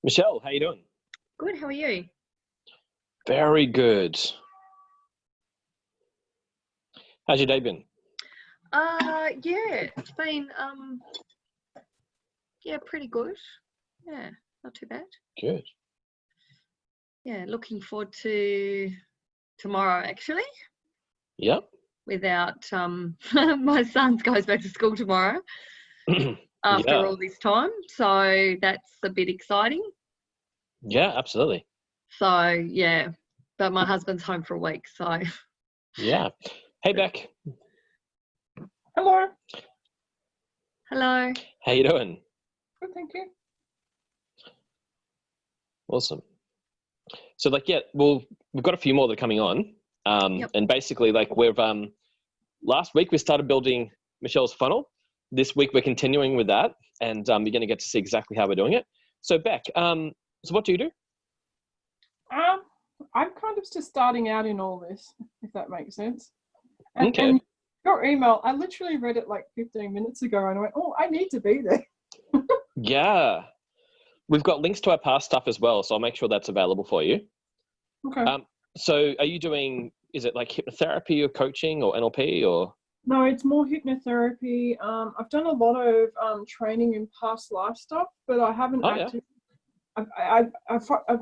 Michelle, how you doing? Good, how are you? Very good. How's your day been? Yeah, it's been pretty good. Yeah, not too bad. Good. Yeah, looking forward to tomorrow actually. Yep. Without my son goes back to school tomorrow after all this time. So that's a bit exciting. Yeah, absolutely. So yeah. But my husband's home for a week, so yeah. Hey Beck. Hello. Hello. How you doing? Good, thank you. Awesome. So we've got a few more that are coming on. And basically we've last week we started building Michelle's funnel. This week we're continuing with that, and you're going to get to see exactly how we're doing it. So Beck, so what do you do? I'm kind of just starting out in all this, if that makes sense. And, Okay. and your email, I literally read it like 15 minutes ago and I went, oh, I need to be there. Yeah. We've got links to our past stuff as well, so I'll make sure that's available for you. Okay. So are you doing, is it like hypnotherapy or coaching or NLP or? No, it's more hypnotherapy. I've done a lot of training in past life stuff, but I haven't actually. I've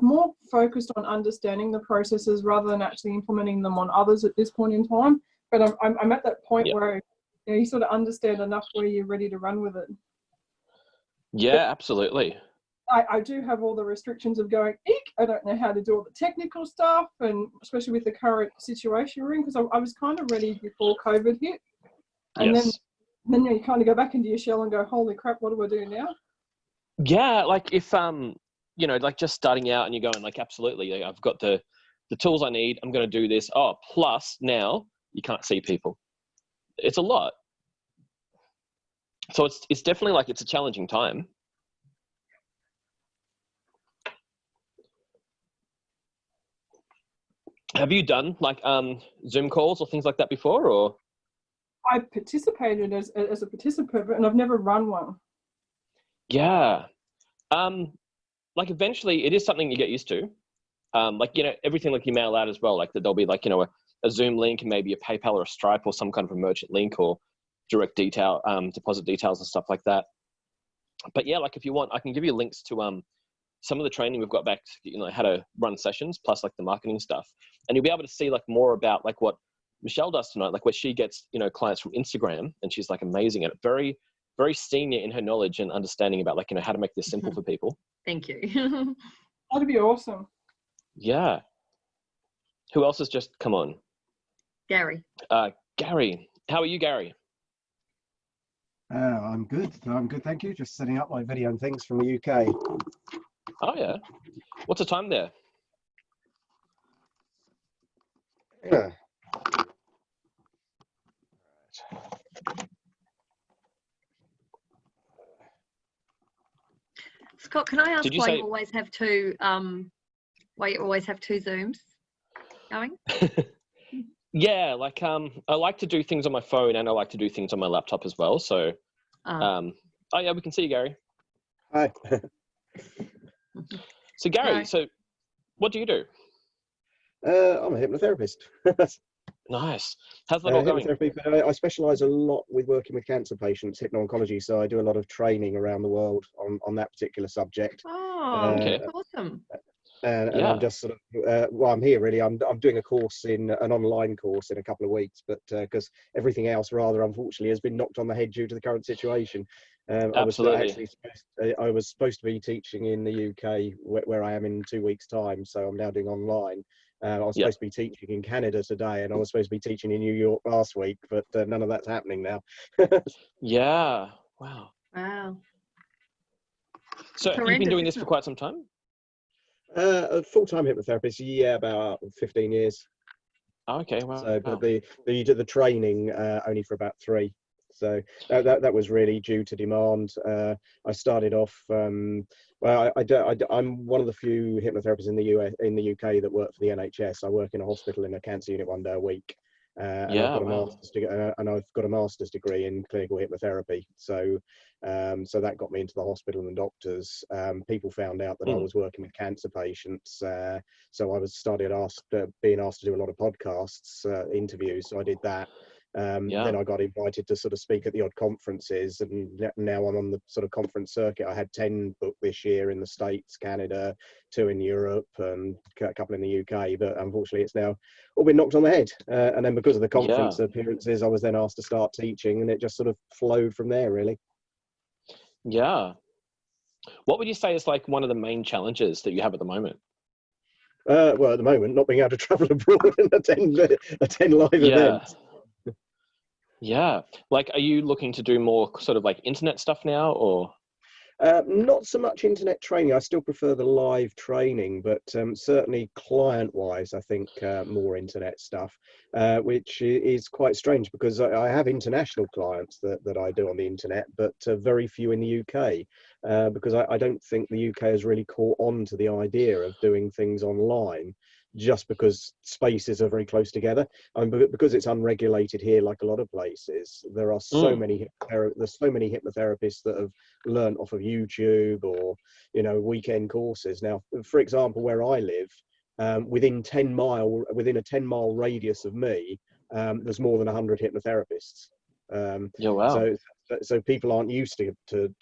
more focused on understanding the processes rather than actually implementing them on others at this point in time. But I'm at that point where you sort of understand enough where you're ready to run with it. Yeah, absolutely. I do have all the restrictions of going, eek, I don't know how to do all the technical stuff, and especially with the current situation we're in, because I was kind of ready before COVID hit. And then you kind of go back into your shell and go, holy crap, what do I do now? Yeah, like if, like just starting out and you're going like, absolutely, like, I've got the tools I need, I'm going to do this. Oh, plus now you can't see people. It's a lot. So it's definitely like, it's a challenging time. Have you done like Zoom calls or things like that before, or? I participated as a participant, and I've never run one. Yeah. Like eventually it is something you get used to. Everything like you mail out as well, like that there'll be like, a Zoom link and maybe a PayPal or a Stripe or some kind of a merchant link or direct deposit details and stuff like that. But yeah, like if you want, I can give you links to some of the training we've got back, how to run sessions, plus like the marketing stuff. And you'll be able to see like more about like what Michelle does tonight, like where she gets, clients from Instagram, and she's like amazing at it. Very, very senior in her knowledge and understanding about like, how to make this simple for people. Thank you. That'd be awesome. Yeah. Who else has just come on? Gary. Gary. How are you, Gary? I'm good. Thank you. Just setting up my video and things from the UK. Oh, yeah. What's the time there? Yeah. Scott, can I ask why you always have two Zooms going? Yeah, like I like to do things on my phone and I like to do things on my laptop as well. So oh yeah, we can see you, Gary. Hi. So Gary, Hi. So what do you do? I'm a hypnotherapist. Nice. How's that all going? Hypnotherapy, but I specialise a lot with working with cancer patients, hypno-oncology, so I do a lot of training around the world on that particular subject. Oh, okay. Awesome. And I'm just sort of, I'm here really. I'm doing a course an online course in a couple of weeks, but because everything else rather unfortunately has been knocked on the head due to the current situation. Absolutely. I was supposed to be teaching in the UK where I am in 2 weeks' time, so I'm now doing online. I was supposed to be teaching in Canada today, and I was supposed to be teaching in New York last week, but none of that's happening now. Yeah. Wow. Wow. So have you been doing this for quite some time? A full-time hypnotherapist, yeah, about 15 years. Okay. Wow. So, but you did the training only for about 3. So that was really due to demand. I started off. I'm one of the few hypnotherapists in the UK that work for the NHS. I work in a hospital in a cancer unit 1 day a week. and I've got a master's degree, and I've got a master's degree in clinical hypnotherapy. So, so that got me into the hospital and doctors. People found out that I was working with cancer patients, so I was being asked to do a lot of podcasts, interviews. So I did that. Then I got invited to sort of speak at the odd conferences, and now I'm on the sort of conference circuit. I had 10 booked this year in the States, Canada, 2 in Europe, and a couple in the UK. But unfortunately, it's now all been knocked on the head. And then because of the conference appearances, I was then asked to start teaching, and it just sort of flowed from there, really. Yeah. What would you say is like one of the main challenges that you have at the moment? Well, at the moment, not being able to travel abroad and attend live events. Yeah. Like, are you looking to do more sort of like internet stuff now, or? Not so much internet training. I still prefer the live training, but certainly client-wise, I think more internet stuff, which is quite strange because I have international clients that I do on the internet, but very few in the UK, because I don't think the UK has really caught on to the idea of doing things online, just because spaces are very close together. I mean, because it's unregulated here, like a lot of places, there are so many hypnotherapists that have learned off of YouTube or, you know, weekend courses. Now, for example, where I live, within a 10-mile radius of me, there's more than 100 hypnotherapists. So people aren't used to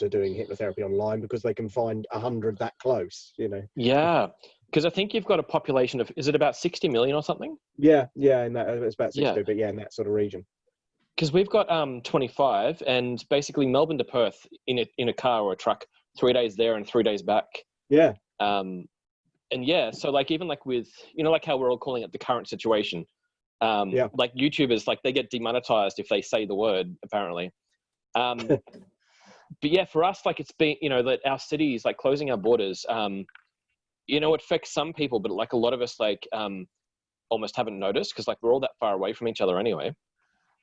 doing hypnotherapy online because they can find 100 that close, you know. Yeah. Because I think you've got a population of, is it about 60 million or something? Yeah, and that it's about 60, but yeah, in that sort of region. Because we've got 25, and basically Melbourne to Perth in a car or a truck, 3 days there and 3 days back. Yeah. And yeah, so like even like with, you know, like how we're all calling it the current situation. Like YouTubers, like they get demonetized if they say the word, apparently. But yeah, for us, like it's been, you know, that our cities, like closing our borders, you know, it affects some people, but like a lot of us, like, almost haven't noticed because like we're all that far away from each other anyway.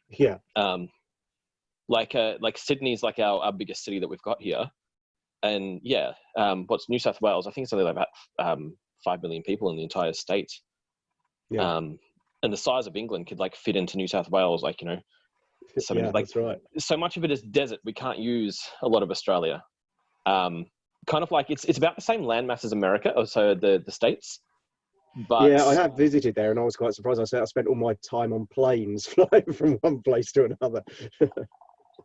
Yeah. Like Sydney's like our biggest city that we've got here, and yeah, what's New South Wales? I think it's only like about 5 million people in the entire state. Yeah. And the size of England could like fit into New South Wales, like, you know, so many, like, that's right. So much of it is desert. We can't use a lot of Australia. Kind of like it's about the same landmass as America, or so the States. But yeah, I have visited there, and I was quite surprised. I spent all my time on planes flying from one place to another.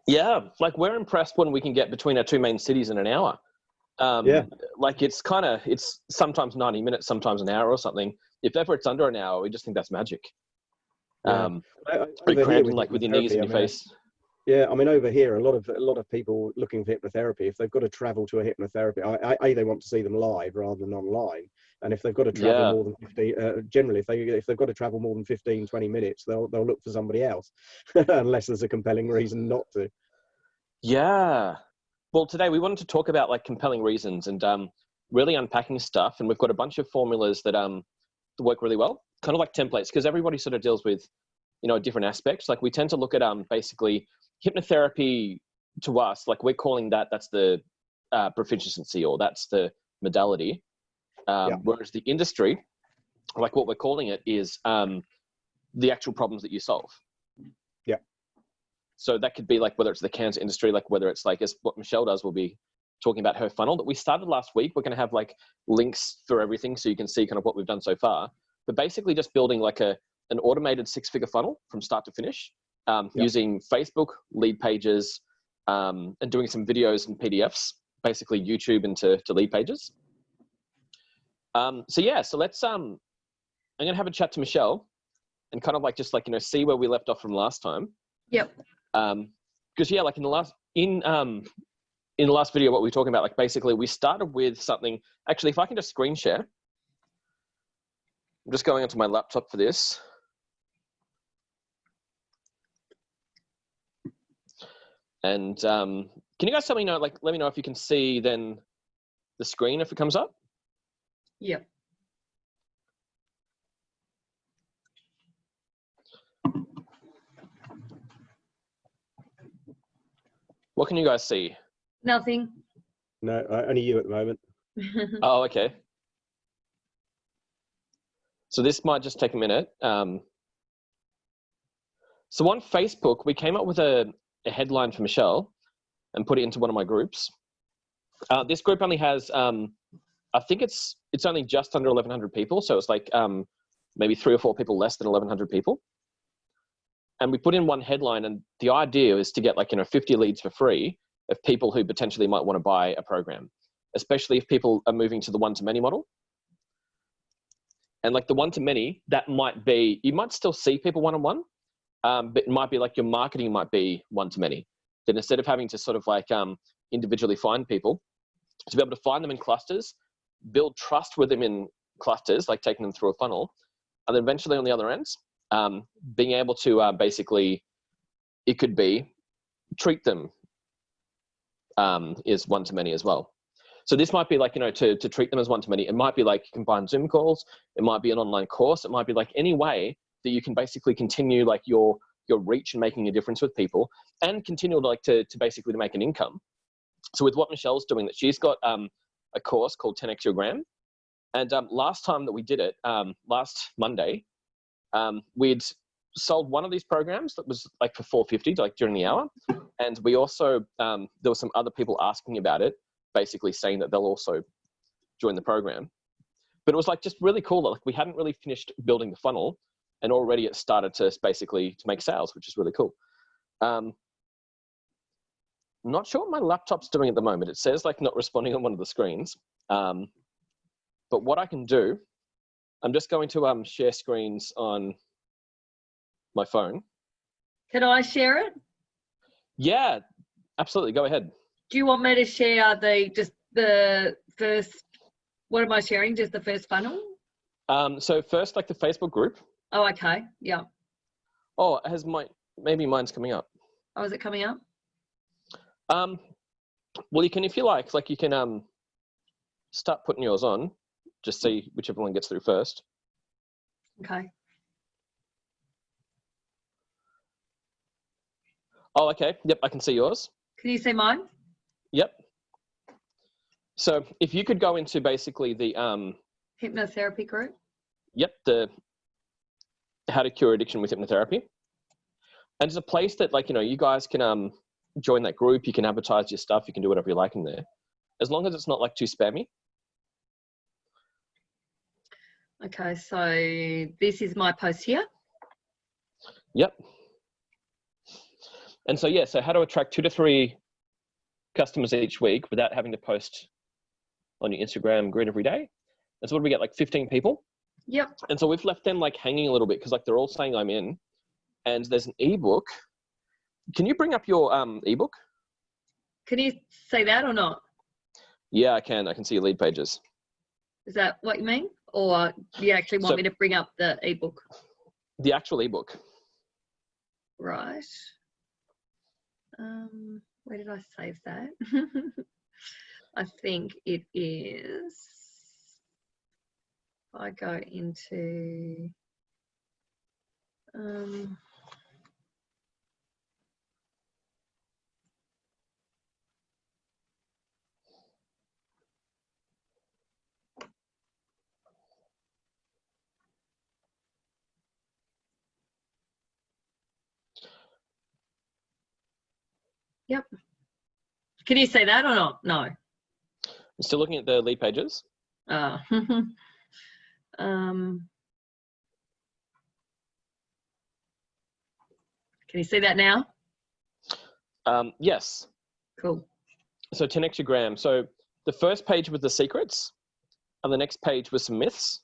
Yeah, like we're impressed when we can get between our two main cities in an hour. Like it's sometimes 90 minutes, sometimes an hour or something. If ever it's under an hour, we just think that's magic. Cramped like with your knees and your face. Yeah, I mean, over here, a lot of people looking for hypnotherapy, if they've got to travel to a hypnotherapy, they want to see them live rather than online. And if they've got to travel more than 15, generally, if they've got to travel more than 15, 20 minutes, they'll look for somebody else, unless there's a compelling reason not to. Yeah. Well, today we wanted to talk about like compelling reasons and really unpacking stuff. And we've got a bunch of formulas that work really well, kind of like templates, because everybody sort of deals with, you know, different aspects. Like we tend to look at basically hypnotherapy to us, like we're calling that's the proficiency, or that's the modality. Whereas the industry, like what we're calling it, is the actual problems that you solve. Yeah. So that could be like whether it's the cancer industry, like whether it's like, as what Michelle does, we'll be talking about her funnel that we started last week. We're going to have like links for everything so you can see kind of what we've done so far. But basically just building like an automated 6-figure funnel from start to finish, using Facebook lead pages, and doing some videos and PDFs, basically YouTube into lead pages. So let's I'm going to have a chat to Michelle and kind of like just like, you know, see where we left off from last time. Yep. Because like in the last video, what we were talking about, like basically we started with something. Actually, if I can just screen share, I'm just going onto my laptop for this. And can you guys let me know if you can see then the screen if it comes up? Yep. What can you guys see? Nothing. No, only you at the moment. Oh, okay. So this might just take a minute. So on Facebook, we came up with a headline for Michelle and put it into one of my groups. This group only has, I think it's only just under 1,100 people. So it's like maybe 3 or 4 people less than 1,100 people. And we put in one headline, and the idea is to get like, 50 leads for free of people who potentially might want to buy a program, especially if people are moving to the one-to-many model. And like the one-to-many, that might be, you might still see people one-on-one, but it might be like your marketing might be one-to-many. Then instead of having to sort of like individually find people, to be able to find them in clusters, build trust with them in clusters, like taking them through a funnel, and then eventually on the other ends, being able to basically, it could be treat them is one-to-many as well. So this might be like, to treat them as one-to-many. It might be like combined Zoom calls. It might be an online course. It might be like any way that you can basically continue like your reach and making a difference with people, and continue to like to basically to make an income. So with what Michelle's doing, that she's got a course called 10x Your Gram. And last time that we did it, last Monday, we'd sold one of these programs that was like for $450 like during the hour. And we also, there were some other people asking about it, basically saying that they'll also join the program. But it was like just really cool. Like we hadn't really finished building the funnel, and already it started to basically to make sales, which is really cool. I'm not sure what my laptop's doing at the moment. It says like not responding on one of the screens. But what I can do, I'm just going to share screens on my phone. Can I share it? Yeah, absolutely. Go ahead. Do you want me to share just the first, what am I sharing? Just the first funnel? So first, like the Facebook group. Oh, okay. Yeah. Oh, it has maybe mine's coming up. Oh, is it coming up? Well, you can, if you like you can start putting yours on, just see whichever one gets through first. Okay. Oh, okay. Yep, I can see yours. Can you see mine? Yep. So if you could go into basically the hypnotherapy group. Yep, the how to cure addiction with hypnotherapy. And it's a place that like, you guys can join that group. You can advertise your stuff. You can do whatever you like in there, as long as it's not like too spammy. Okay, so this is my post here. Yep. And so, yeah, so how to attract 2 to 3 customers each week without having to post on your Instagram grid every day. And so what do we get, like 15 people? Yep. And so we've left them like hanging a little bit because like they're all saying I'm in, and there's an ebook. Can you bring up your ebook? Can you say that or not? Yeah, I can. I can see your lead pages. Is that what you mean? Or do you actually want me to bring up the ebook? The actual ebook. Right. Where did I save that? I think it is, if I go into, yep. Can you say that or not? No. I'm still looking at the lead pages. Can you see that now? Yes. Cool. So 10x Your Gram. So the first page was the secrets, and the next page was some myths.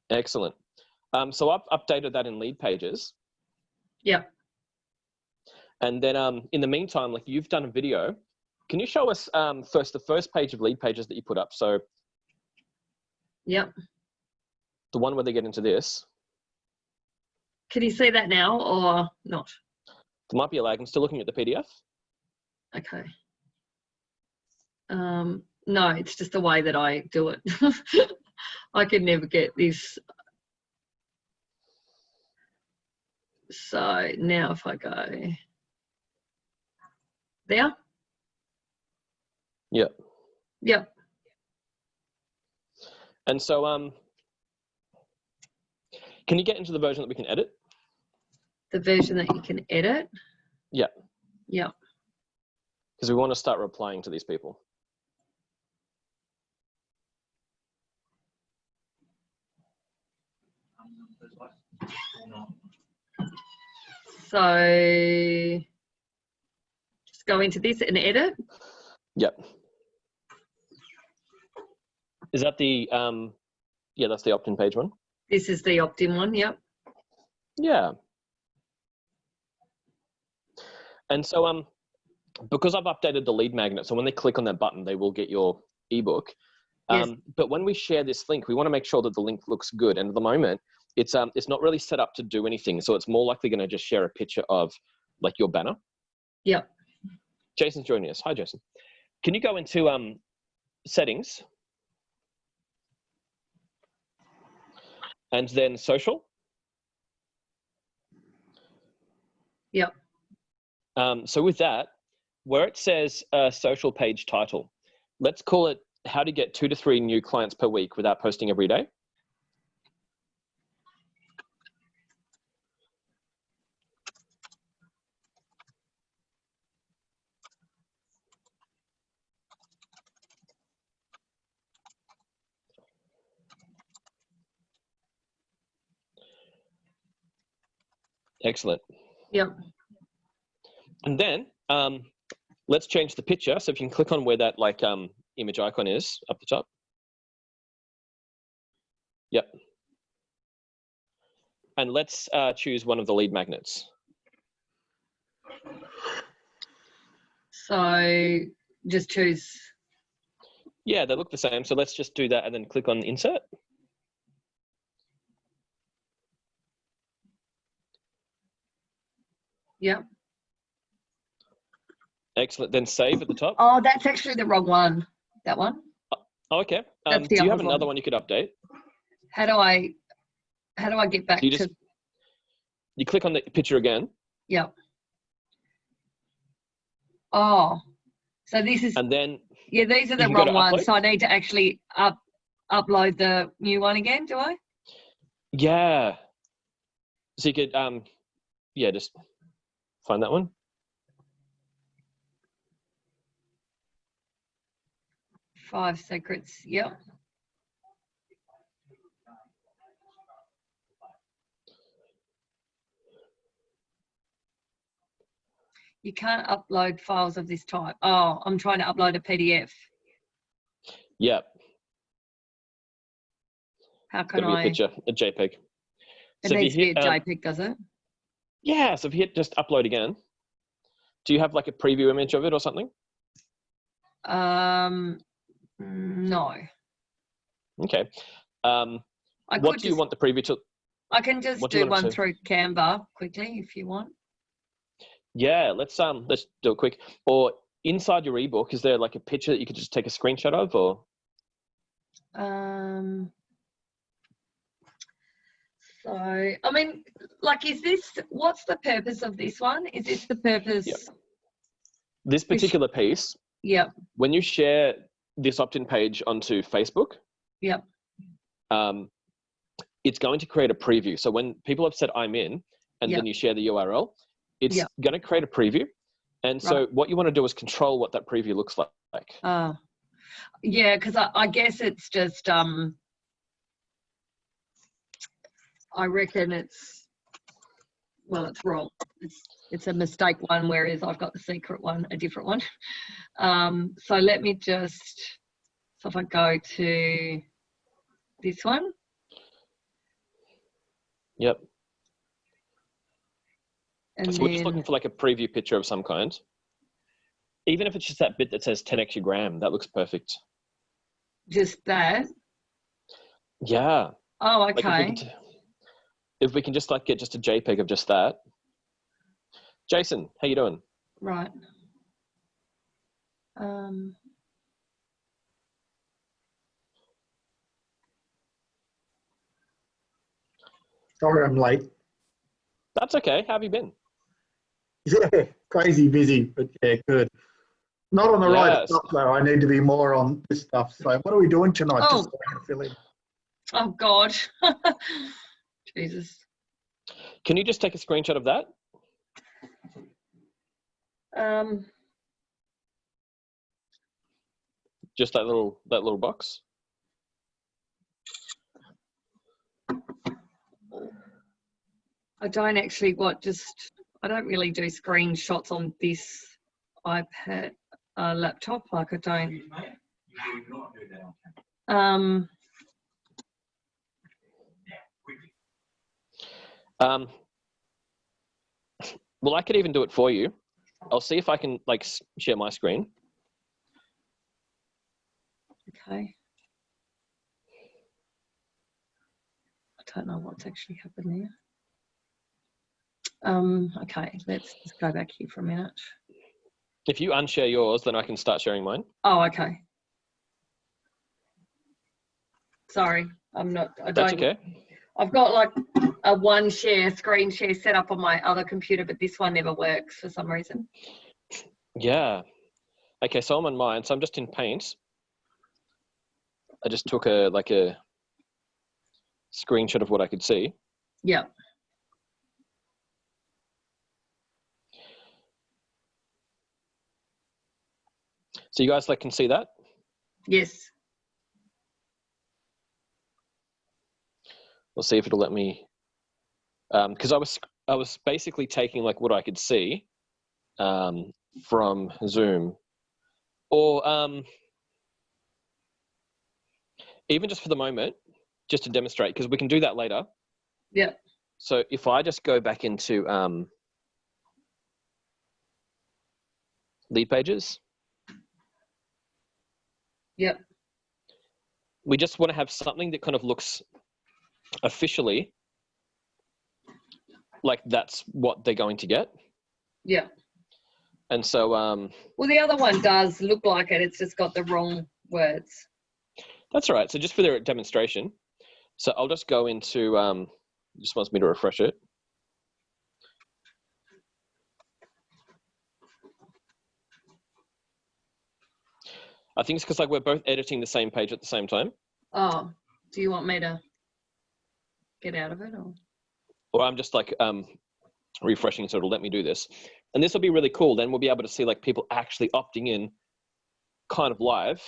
Excellent. So I've updated that in lead pages. Yeah. And then in the meantime, like you've done a video. Can you show us first the first page of lead pages that you put up? So yep. The one where they get into this. Can you see that now or not? There might be a lag. I'm still looking at the PDF. Okay. No, it's just the way that I do it. I could never get this. So now if I go there. Yep. Yep. And so Can you get into the version that we can edit? The version that you can edit? Yeah. Yeah. Because we want to start replying to these people. So just go into this and edit. Yep. Is that the, yeah, that's the opt-in page one. This is the opt-in one, yep. Yeah. And so, because I've updated the lead magnet, so when they click on that button, they will get your ebook. Yes. But when we share this link, we want to make sure that the link looks good. And at the moment, it's not really set up to do anything. So it's more likely going to just share a picture of like your banner. Yep. Jason's joining us. Hi, Jason. Can you go into settings and then social? Yep. So with that, where it says social page title, let's call it how to get 2 to 3 new clients per week without posting every day. Excellent. Yep. And then let's change the picture. So if you can click on where that like image icon is up the top. Yep. And let's choose one of the lead magnets. So just choose. Yeah, they look the same. So let's just do that and then click on insert. Yep. Excellent. Then save at the top. Oh, that's actually the wrong one. That one. Oh, okay. That's Do the you have other another one. one you could update? How do I get back to? You click on the picture again. Yep. Oh, so this is. And then. Yeah, these are the wrong ones. So I need to actually upload the new one again. Do I? Yeah. So you could yeah, just find that one. Five secrets. Yep. You can't upload files of this type. Oh, I'm trying to upload a PDF. Yep. How can I? It's gonna be a picture, a JPEG. It needs to be a JPEG, does it? Yeah. So if you hit just upload again, do you have like a preview image of it or something? No. Okay. What do you want the preview to? I can just do one through Canva quickly if you want. Yeah, let's do it quick. Or inside your ebook, is there like a picture that you could just take a screenshot of, or? So, I mean, like, what's the purpose of this one? Is this the purpose? Yep. This particular piece. Yep. When you share this opt-in page onto Facebook. Yep. It's going to create a preview. So when people have said I'm in, and then you share the URL, it's going to create a preview. And so what you want to do is control what that preview looks like. Yeah, because I guess it's just, I reckon it's wrong. It's a mistake one, whereas I've got the secret one, a different one. So let me just, so if I go to this one. Yep. And so we're just looking for like a preview picture of some kind. Even if it's just that bit that says 10x your gram, that looks perfect. Just that? Yeah. Oh, okay. Like if we can just like get just a JPEG of just that. Jason, how you doing? Right. Sorry I'm late. That's okay. How have you been? Yeah, crazy busy, but yeah, good. Not on the right stuff though. I need to be more on this stuff. So what are we doing tonight? Oh, just so I can fill in. Oh God. Jesus. Can you just take a screenshot of that? Just that little box. I don't actually I don't really do screenshots on this iPad laptop. Like I don't. Well, I could even do it for you. I'll see if I can like share my screen. Okay. I don't know what's actually happened there. Okay, let's just go back here for a minute. If you unshare yours, then I can start sharing mine. Oh, okay. Sorry, That's okay. I've got like a screen share set up on my other computer, but this one never works for some reason. Yeah. Okay, so I'm on mine. So I'm just in Paint. I just took a screenshot of what I could see. Yeah. So you guys can see that? Yes. We'll see if it'll let me. Because I was basically taking like what I could see from Zoom, or even just for the moment, just to demonstrate, because we can do that later. Yeah. So if I just go back into lead pages. Yep. We just want to have something that kind of looks officially like that's what they're going to get. Yeah. And so well, the other one does look like it, it's just got the wrong words. That's all right. So just for their demonstration, so I'll just go into just wants me to refresh it. I think it's because like we're both editing the same page at the same time. Oh, do you want me to get out of it, or I'm just like refreshing, so it'll let me do this. And this will be really cool. Then we'll be able to see like people actually opting in kind of live.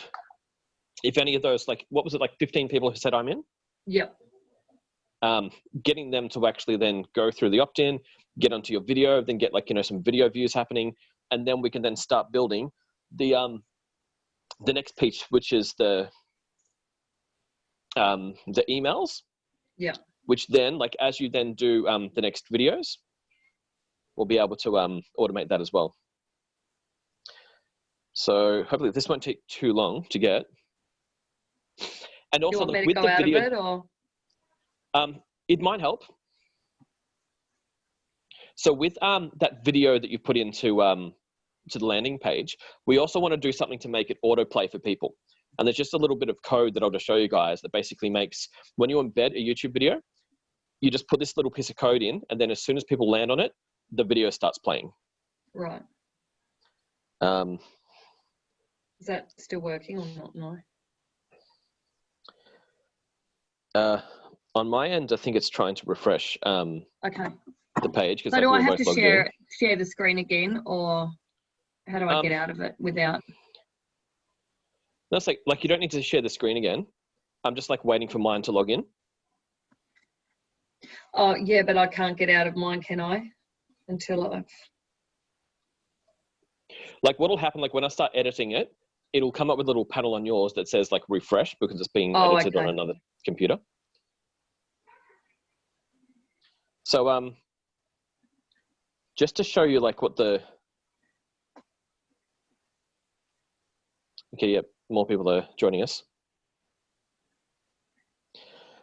If any of those, like, what was it, like 15 people who said I'm in? Yep. Getting them to actually then go through the opt-in, get onto your video, then get like, some video views happening. And then we can then start building the next piece, which is the emails. Yeah. Which then, like, as you then do the next videos, we'll be able to automate that as well. So hopefully this won't take too long to get. And also, you want me to with go the out video, of it, or? It might help. So with that video that you put into to the landing page, we also want to do something to make it autoplay for people. And there's just a little bit of code that I'll just show you guys that basically makes, when you embed a YouTube video, you just put this little piece of code in, and then as soon as people land on it, the video starts playing. Right. Is that still working or not? No. On my end, I think it's trying to refresh okay. the page. So do I have to share the screen again, or how do I get out of it without? That's like you don't need to share the screen again. I'm just like waiting for mine to log in. Oh yeah, but I can't get out of mine, can I? Until I've. Like what'll happen, like when I start editing it, it'll come up with a little panel on yours that says like refresh because it's being edited on another computer. So just to show you like what the, okay, yep, more people are joining us.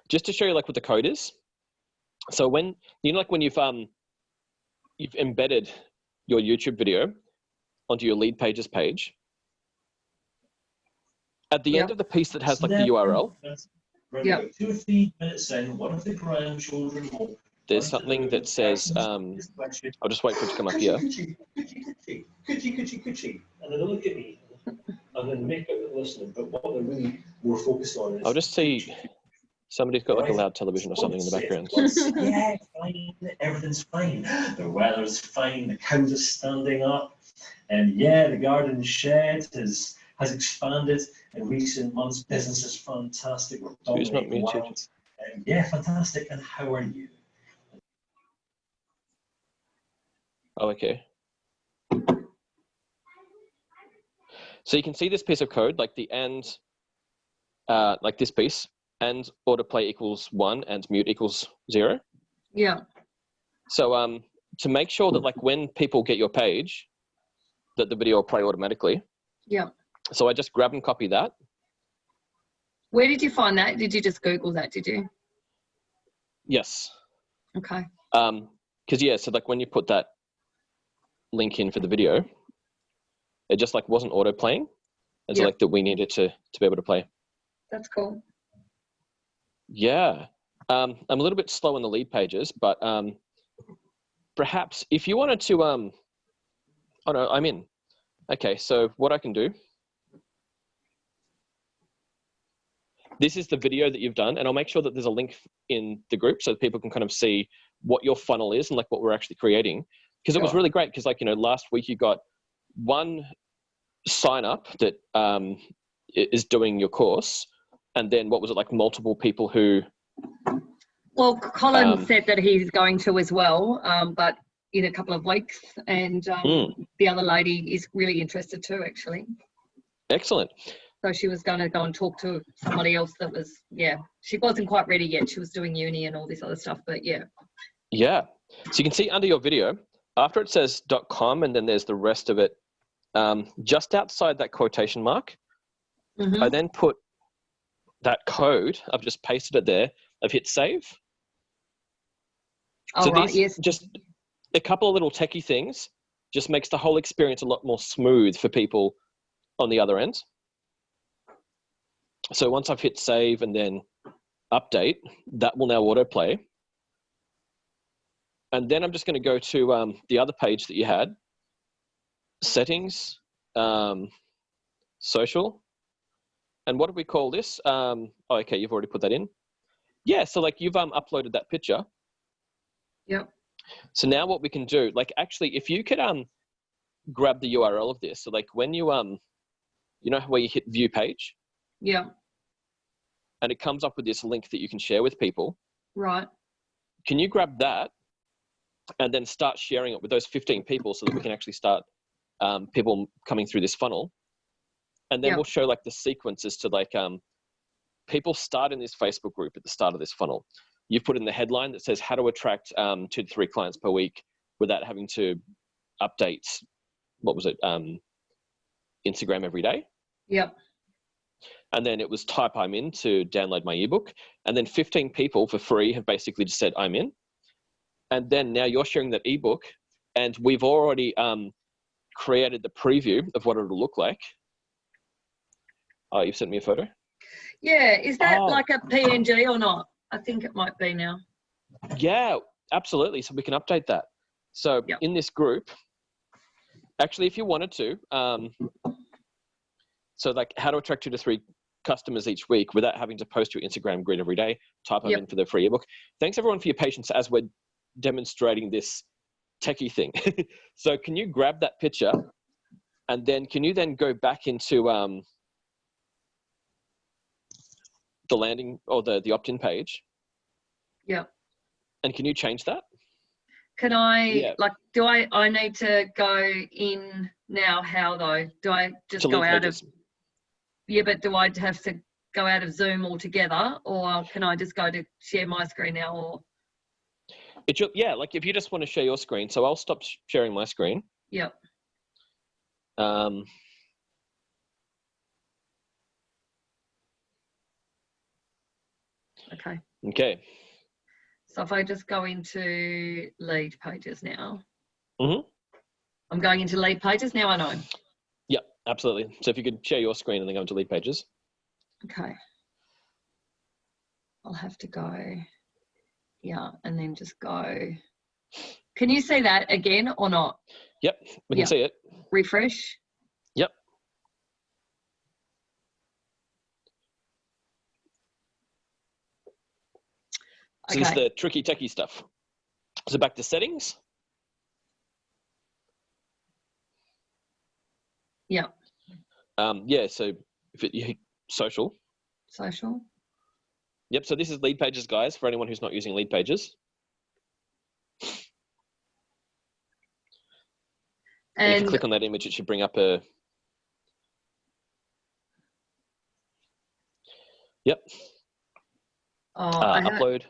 Just to show you like what the code is. So when, like when you've embedded your YouTube video onto your lead pages page, at the end of the piece that has like the URL, 2 or 3 minutes in, one of the grandchildren will there's something that says, I'll just wait for it to come up here. Coochie. And they look at me, and then make out they're listening, but what they're really more focused on is... I'll just see, Somebody's got like a loud television or something in the background. Yeah, fine. Everything's fine. The weather's fine. The cows are standing up. And yeah, the garden shed has expanded in recent months. Business is fantastic. We're dominating the world. Yeah, fantastic. And how are you? Oh, okay. So you can see this piece of code, like the and, like this piece, and autoplay equals 1 and mute equals 0. Yeah. So to make sure that like when people get your page, that the video will play automatically. Yeah. So I just grab and copy that. Where did you find that? Did you just Google that, did you? Yes. Okay. Because yeah, so like when you put that link in for the video, it just like wasn't auto playing. And so like that we needed to be able to play. That's cool. Yeah. I'm a little bit slow on the lead pages, but perhaps if you wanted to, oh no, I'm in. Okay, so what I can do, this is the video that you've done, and I'll make sure that there's a link in the group so that people can kind of see what your funnel is and like what we're actually creating. Because it was really great because like, you know, last week you got one sign up that is doing your course, and then what was it, like multiple people who... Well, Colin said that he's going to as well, but in a couple of weeks, and the other lady is really interested too, actually. Excellent. So she was going to go and talk to somebody else that was, she wasn't quite ready yet. She was doing uni and all this other stuff, but yeah. Yeah. So you can see under your video, after it says .com and then there's the rest of it, just outside that quotation mark, I then put that code, I've just pasted it there, I've hit save. Oh, so right, these, yes. just a couple of little techie things just makes the whole experience a lot more smooth for people on the other end. So once I've hit save and then update, that will now autoplay. And then I'm just going to go to the other page that you had, settings, social. And what do we call this? Oh, okay, you've already put that in. Yeah, so like you've uploaded that picture. Yep. So now what we can do, like actually, if you could grab the URL of this, so like when you you know where you hit view page? Yeah. And it comes up with this link that you can share with people. Right. Can you grab that and then start sharing it with those 15 people so that we can actually start people coming through this funnel? And then we'll show like the sequences to like people start in this Facebook group at the start of this funnel. You've put in the headline that says how to attract 2 to 3 clients per week without having to update, what was it, Instagram every day. Yep. And then it was type I'm in to download my ebook. And then 15 people for free have basically just said I'm in. And then now you're sharing that ebook, and we've already created the preview of what it'll look like. Oh, you've sent me a photo? Yeah, is that like a PNG or not? I think it might be now. Yeah, absolutely. So we can update that. So in this group, actually, if you wanted to, so like how to attract 2 to 3 customers each week without having to post your Instagram grid every day, type them in for the free ebook. Thanks everyone for your patience as we're demonstrating this techie thing. So can you grab that picture and then can you then go back into the landing or the opt-in page? Yeah. And can you change that? Can I, like, do I need to go in now? How though? Do I just go out of, but do I have to go out of Zoom altogether, or can I just go to share my screen now? Or yeah, like if you just want to share your screen, so I'll stop sharing my screen. Yep. Okay. Okay. So if I just go into lead pages now. Mm-hmm. I'm going into lead pages now, I know. Yep, absolutely. So if you could share your screen and then go into lead pages. Okay. I'll have to go, and then just go. Can you see that again or not? Yep, we can see it. Refresh. Yep. So this is the tricky techie stuff. So back to settings. Yeah. Yeah, so if you hit social. Social. Yep, so this is lead pages, guys, for anyone who's not using lead pages. And if you click on that image, it should bring up a... Yep. Upload.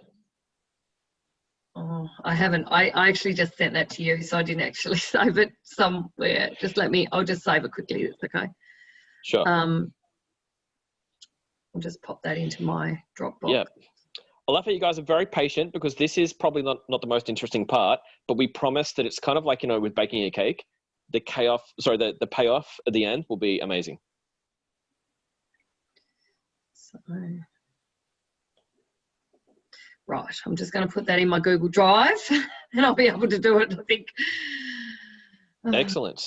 Oh, I haven't. I actually just sent that to you, so I didn't actually save it somewhere. I'll just save it quickly. It's okay. Sure. I'll just pop that into my Dropbox. Yeah. I love how you guys are very patient, because this is probably not the most interesting part, but we promise that it's kind of like, with baking a cake, the payoff at the end will be amazing. So, right, I'm just going to put that in my Google Drive and I'll be able to do it, I think. Excellent.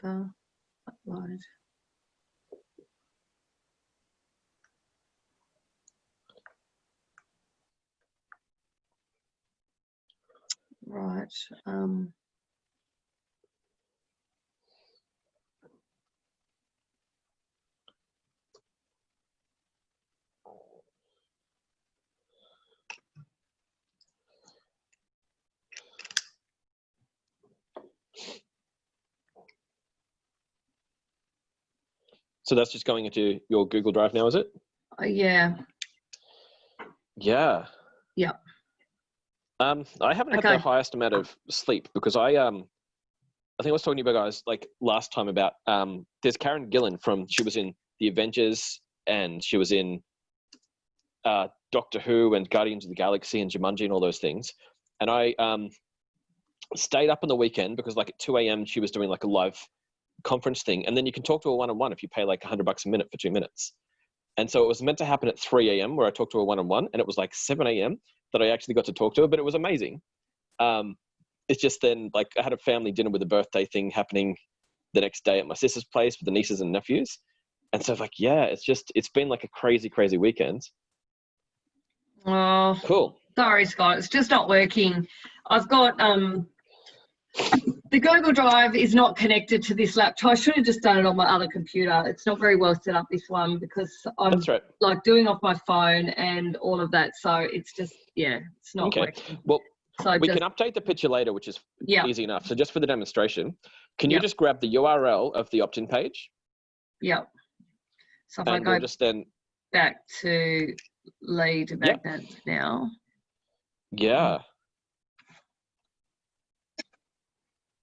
Upload. Right. So that's just going into your Google Drive now, is it? Yeah. Yeah. Yeah. I haven't had the highest amount of sleep, because I think I was talking to you guys like last time about there's Karen Gillan she was in The Avengers, and she was in Doctor Who and Guardians of the Galaxy and Jumanji and all those things. And I stayed up on the weekend because like at 2 a.m. she was doing like a live conference thing, and then you can talk to her one-on-one if you pay like $100 a minute for 2 minutes. And so it was meant to happen at 3 a.m. where I talked to her one-on-one, and it was like 7 a.m. that I actually got to talk to her, but it was amazing. It's just then like I had a family dinner with a birthday thing happening the next day at my sister's place with the nieces and nephews. And so like, yeah, it's been like a crazy, crazy weekend. Oh, cool. Sorry, Scott, it's just not working. I've got, the Google Drive is not connected to this laptop. I should have just done it on my other computer. It's not very well set up, this one, because I'm like doing off my phone and all of that. So it's just, yeah, it's not working. Well, so we can update the picture later, which is easy enough. So just for the demonstration, can you just grab the URL of the opt-in page? Yep. So if I go just then back to lead magnets now. Yeah.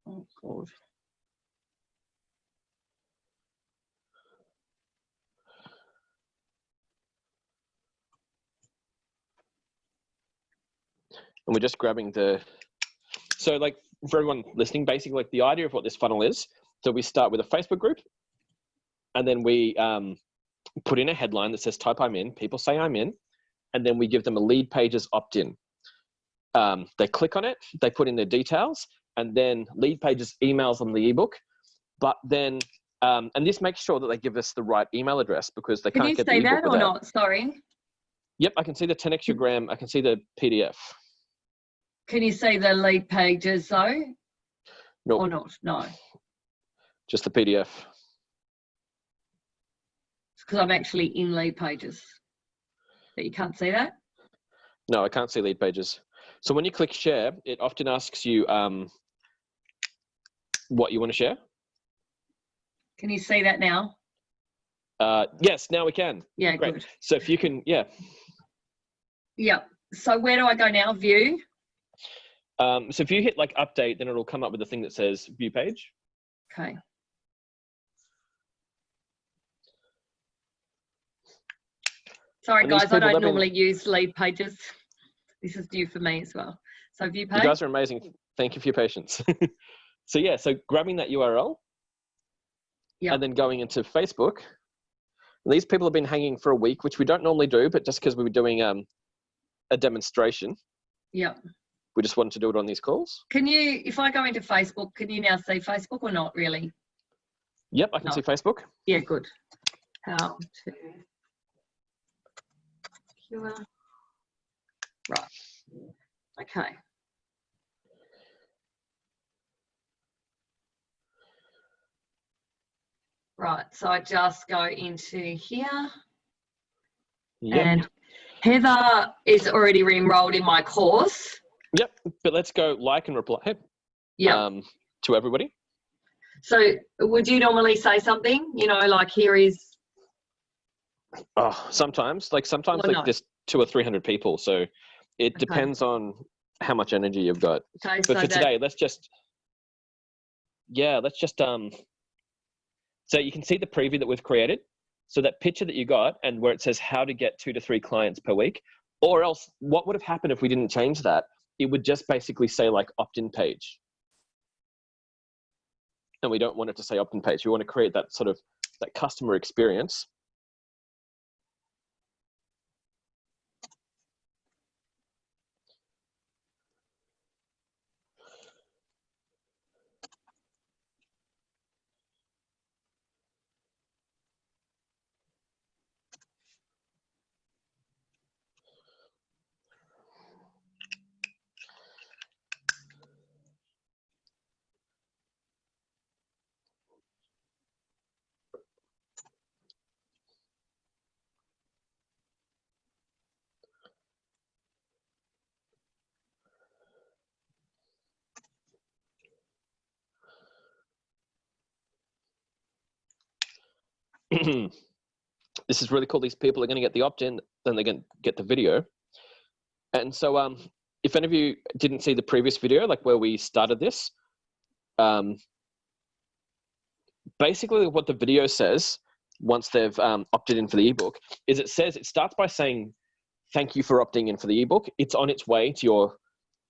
Oh, God. And we're just grabbing so like for everyone listening, basically like the idea of what this funnel is. So we start with a Facebook group, and then we put in a headline that says type I'm in, people say I'm in, and then we give them a lead pages opt-in. They click on it, they put in their details, and then lead pages emails them the ebook. But then, and this makes sure that they give us the right email address, because they can't get the ebook. Can you say that or not? Sorry. Yep, I can see the 10xogram. I can see the PDF. Can you see the lead pages though? Nope. Or not? No. Just the PDF. Because I'm actually in lead pages. But you can't see that? No, I can't see lead pages. So when you click share, it often asks you what you want to share. Can you see that now? Yes, now we can. Yeah, great. Good. So if you can, yeah. So where do I go now? View? So if you hit like update, then it'll come up with a thing that says view page. Okay. Sorry, guys, I don't normally use lead pages. This is new for me as well. So view page. You guys are amazing. Thank you for your patience. So yeah, so grabbing that URL and then going into Facebook. These people have been hanging for a week, which we don't normally do, but just because we were doing a demonstration. Yep. We just wanted to do it on these calls. Can you, if I go into Facebook, can you now see Facebook or not really? Yep, I can see Facebook. Yeah, good. How to Right. Okay. Right, so I just go into here. Yep. And Heather is already enrolled in my course. Yep. But let's go like and reply to everybody. So would you normally say something, you know, like here is? Oh, sometimes like no. there's 200 or 300 people. So it depends on how much energy you've got. Okay, but so for today, let's just so you can see the preview that we've created. So that picture that you got and where it says how to get 2 to 3 clients per week, or else what would have happened if we didn't change that? It would just basically say like opt-in page. And we don't want it to say opt-in page. We want to create that sort of that customer experience. This is really cool. These people are going to get the opt-in, then they're going to get the video. And so if any of you didn't see the previous video, like where we started this, basically what the video says once they've opted in for the ebook is it starts by saying, thank you for opting in for the ebook. It's on its way to your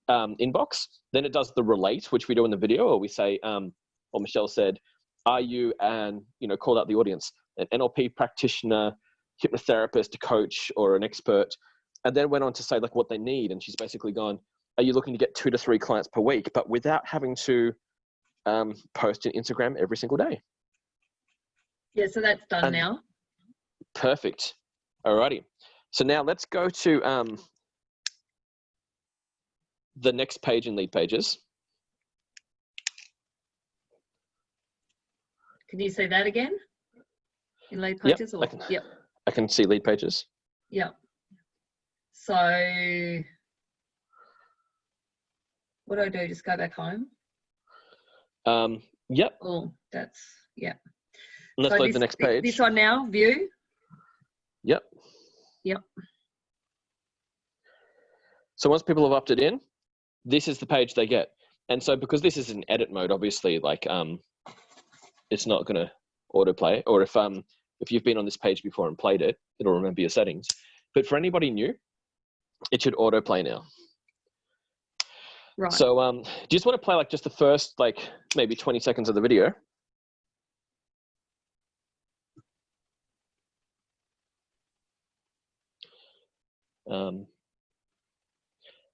inbox. Then it does the relate, which we do in the video, or we say, or Michelle said, are you called out the audience, an NLP practitioner, hypnotherapist, a coach, or an expert, and then went on to say like what they need. And she's basically gone, are you looking to get 2 to 3 clients per week, but without having to post on Instagram every single day? Yeah, so that's done now. Perfect. Alrighty. So now let's go to the next page in Lead Pages. Can you say that again? In Lead Pages? Yep. I can see Lead Pages. Yep. So what do I do? Just go back home? Yep. Oh, that's, yeah. And let's load the next page. This one now, view? Yep. Yep. So once people have opted in, this is the page they get. And so because this is in edit mode, obviously, like it's not going to autoplay. Or if you've been on this page before and played it, it'll remember your settings. But for anybody new, it should autoplay now. Right. So do you just want to play like just the first like maybe 20 seconds of the video?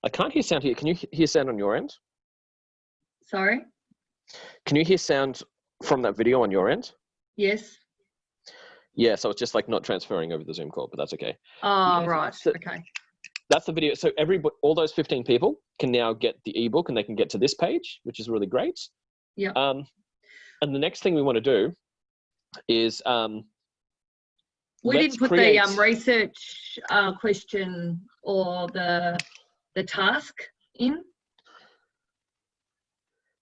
I can't hear sound here. Can you hear sound on your end? Sorry? Can you hear sound from that video on your end? Yes. Yeah, so it's just like not transferring over the Zoom call, but that's okay. Oh, right. Okay. That's the video. So all those 15 people can now get the ebook and they can get to this page, which is really great. Yeah. And the next thing we want to do is we didn't put the research question or the task in.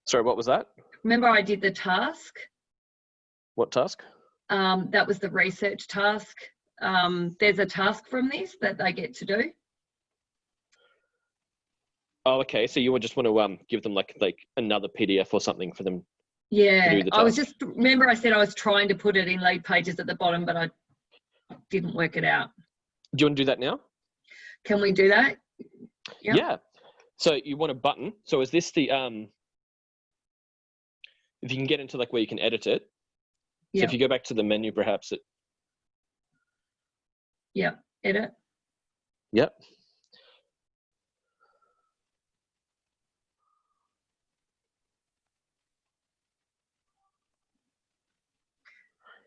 Sorry, what was that? Remember I did the task? What task? That was the research task. There's a task from this that they get to do. Oh, okay. So you would just want to give them like another PDF or something for them. Yeah, to do the task. I was just, remember I said I was trying to put it in Lead Pages at the bottom, but I didn't work it out. Do you want to do that now? Can we do that? Yep. Yeah. So you want a button. So is this the if you can get into like where you can edit it. So if you go back to the menu, perhaps it. Yeah, edit. Yep.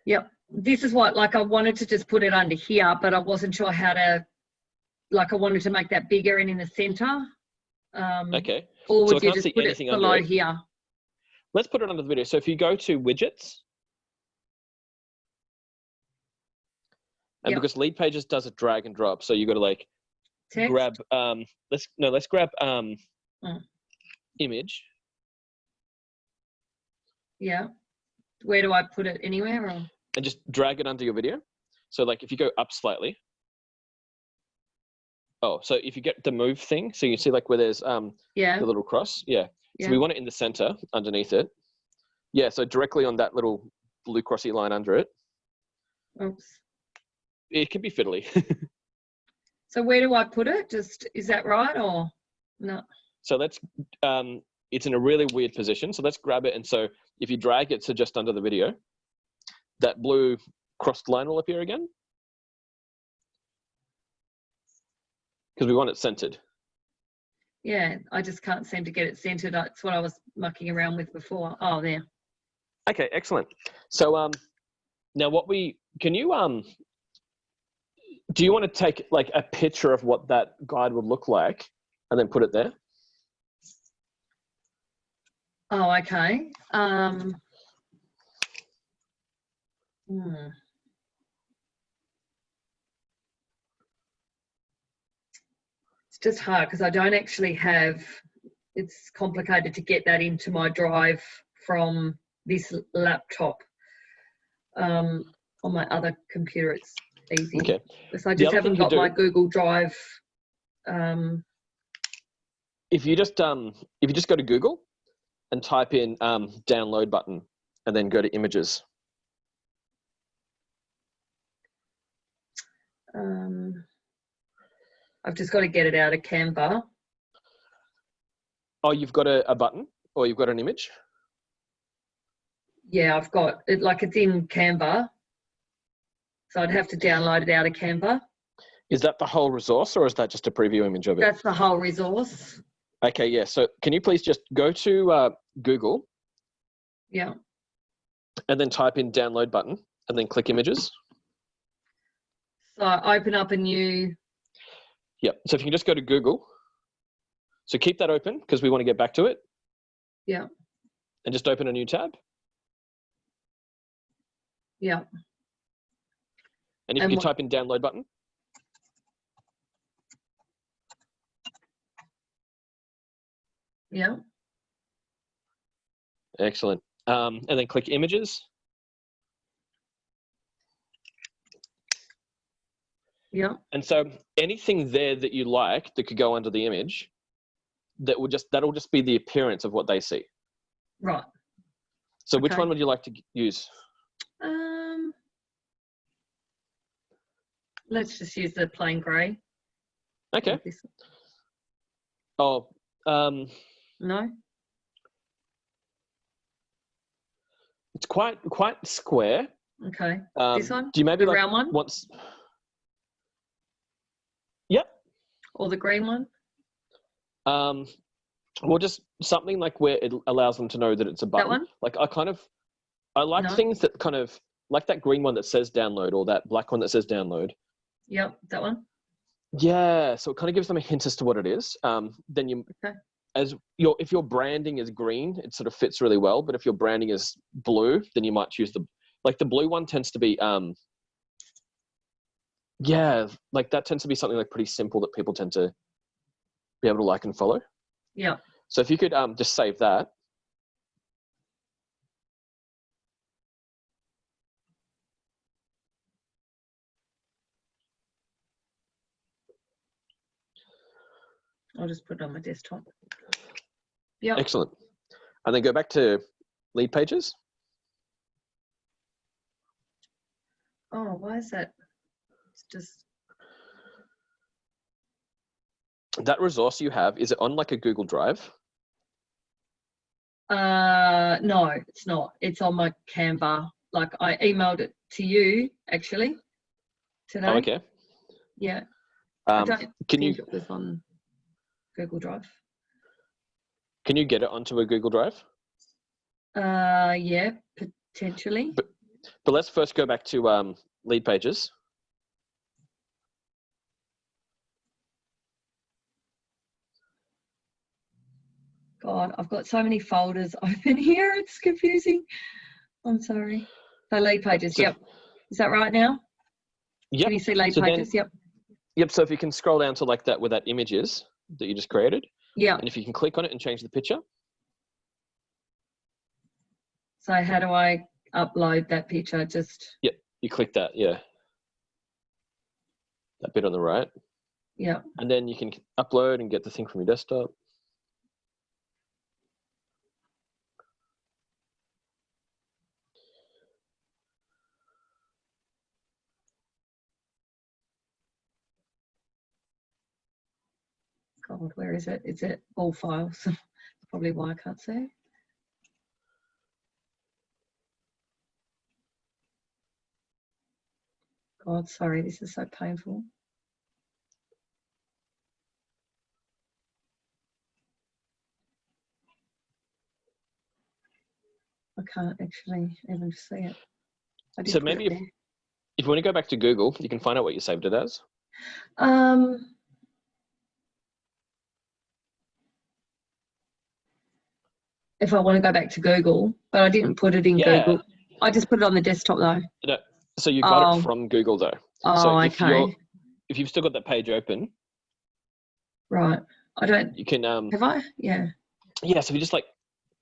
Yep. This is what, like I wanted to just put it under here, but I wasn't sure how to like I wanted to make that bigger and in the center. Okay. Or So would I you can't just see put it anything under below it. here? Let's put it under the video. So if you go to widgets, and because lead pages does a drag and drop, so you got to like Text? grab let's grab image. Yeah. Where do I put it? Anywhere? Or? And just drag it under your video. So like if you go up slightly. Oh, so if you get the move thing, so you see like where there's the little cross. Yeah. So we want it in the center underneath it. Yeah, so directly on that little blue crossy line under it. Oops. It can be fiddly. So where do I put it? Just, is that right or no? So let's, it's in a really weird position. So let's grab it. And so if you drag it to just under the video, that blue crossed line will appear again. Because we want it centered. Yeah, I just can't seem to get it centered. That's what I was mucking around with before. Oh, there. Okay, excellent. So now can you, do you want to take like a picture of what that guide would look like and then put it there? Oh, okay. It's just hard because I don't actually have, it's complicated to get that into my drive from this laptop. On my other computer, it's easy. Okay. So I just haven't got my Google Drive. If you just go to Google and type in download button and then go to images. I've just got to get it out of Canva. Oh, you've got a button or you've got an image? Yeah, I've got it, like it's in Canva. So I'd have to download it out of Canva. Is that the whole resource or is that just a preview image of it? That's the whole resource. Okay, yeah. So can you please just go to Google? Yeah. And then type in download button and then click images. So I open up a new. Yep. So if you can just go to Google. So keep that open because we want to get back to it. Yeah. And just open a new tab. Yeah. And if you can type in download button. Yeah. Excellent. And then click images. Yeah. And so anything there that you like that could go under the image, that'll just be the appearance of what they see. Right. So which one would you like to use? Let's just use the plain grey. Okay. Oh, no. It's quite square. Okay. This one? Do you maybe the like round one? once? Yep. Or the green one? Well, just something like where it allows them to know that it's a button. That one? Like I like things that kind of like that green one that says download or that black one that says download. Yep, that one. Yeah, so it kind of gives them a hint as to what it is. Then you, if your branding is green, it sort of fits really well. But if your branding is blue, then you might choose the blue one tends to be like that tends to be something like pretty simple that people tend to be able to like and follow. Yeah. So if you could just save that. I'll just put it on my desktop. Yeah. Excellent. And then go back to lead pages. Oh, why is that? It's just. That resource you have, is it on like a Google Drive? No, it's not. It's on my Canva. Like I emailed it to you actually today. Oh, okay. Yeah. I don't think it was on Google Drive. Can you get it onto a Google Drive? Yeah, potentially. But let's first go back to lead pages. God, I've got so many folders open here. It's confusing. I'm sorry. So lead pages. So, yep. Is that right now? Yep. Can you see lead So pages? then, yep. So if you can scroll down to like that where that image is that you just created. Yeah. And if you can click on it and change the picture. So how do I upload that picture? Just. Yep. You click that. Yeah. That bit on the right. Yeah. And then you can upload and get the thing from your desktop. God, where is it? Is it all files? That's probably why I can't see. God, sorry, this is so painful. I can't actually even see it. So maybe if you want to go back to Google, you can find out what you saved it as. If I want to go back to Google, but I didn't put it in Google. I just put it on the desktop though. No, so you got it from Google though. Oh, so okay. If you've still got that page open. Right. I don't. You can. Have I? Yeah. Yeah. So if you just like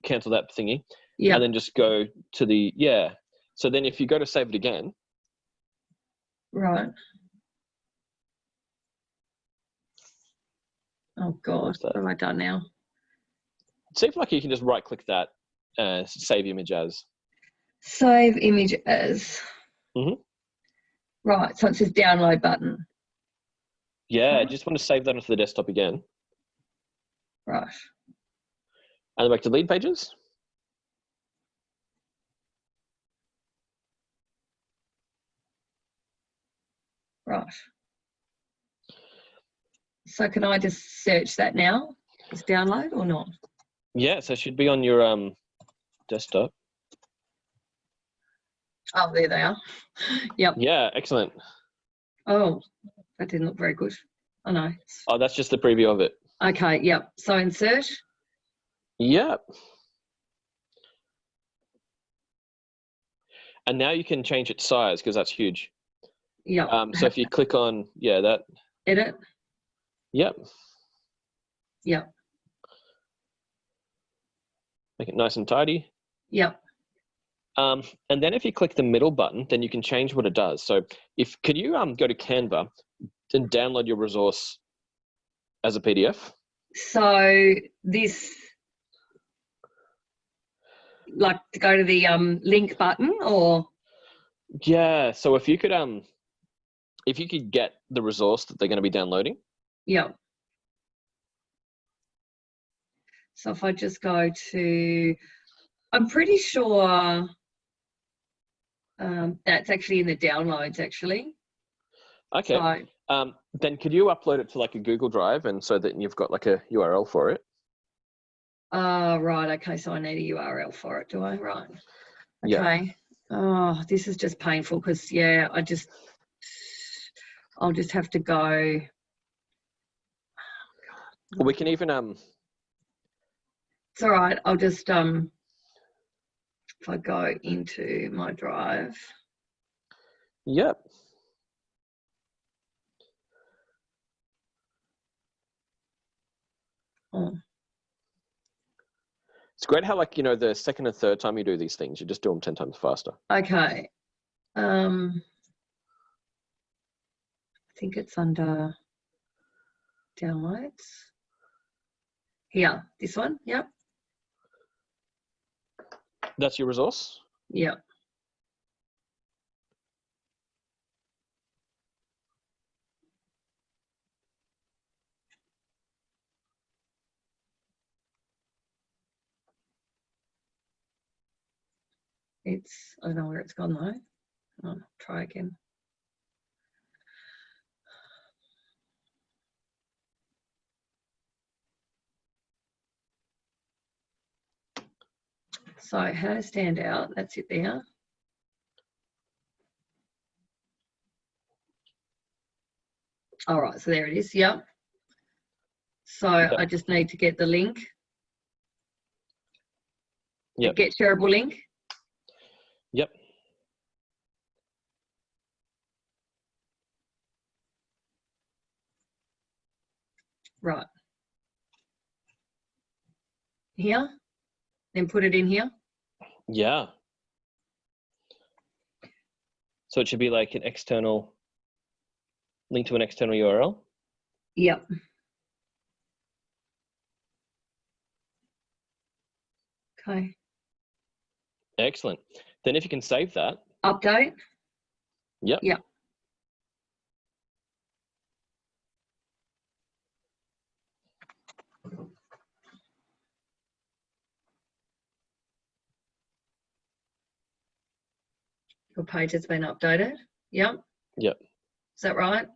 cancel that thingy. Yeah. And then just go to the, So then if you go to save it again. Right. Oh God, what have I done now? See if like you can just right click that, save image as. Save image as. Mm-hmm. Right, so it says download button. Yeah, just want to save that onto the desktop again. Right. And then back to lead pages. Right. So can I just search that now? Just download or not? Yeah, so it should be on your desktop. Oh, there they are. Yep. Yeah, excellent. Oh, that didn't look very good. Oh no. Oh, that's just the preview of it. Okay, yep. So insert. Yep. And now you can change its size because that's huge. Yep. So if you click on, that. Edit. Yep. Yep. Make it nice and tidy. Yep. And then if you click the middle button, then you can change what it does. So could you go to Canva and download your resource as a PDF? So this, like to go to the link button or? Yeah. So if you could get the resource that they're going to be downloading. Yeah. So if I just go to, I'm pretty sure that's actually in the downloads actually. Okay. So, then could you upload it to like a Google Drive and so that you've got like a URL for it? Right. Okay. So I need a URL for it, do I? Right. Okay. Yeah. Oh, this is just painful because I'll just have to go. Well, we can even It's all right. I'll just if I go into my drive. Yep. Oh. It's great how the second and third time you do these things, you just do them 10 times faster. Okay. I think it's under downloads. Here, this one. Yep. That's your resource? Yep. I don't know where it's gone though. I'll try again. So how to stand out, that's it there. All right, so there it is, yep. So I just need to get the link. Yep. Get shareable link. Yep. Right. Here. Then put it in here. Yeah. So it should be like an external link to an external URL. Yep. Okay. Excellent. Then if you can save that. Update. Yep. Yep. Your page has been updated. Yep. Yep. Is that right?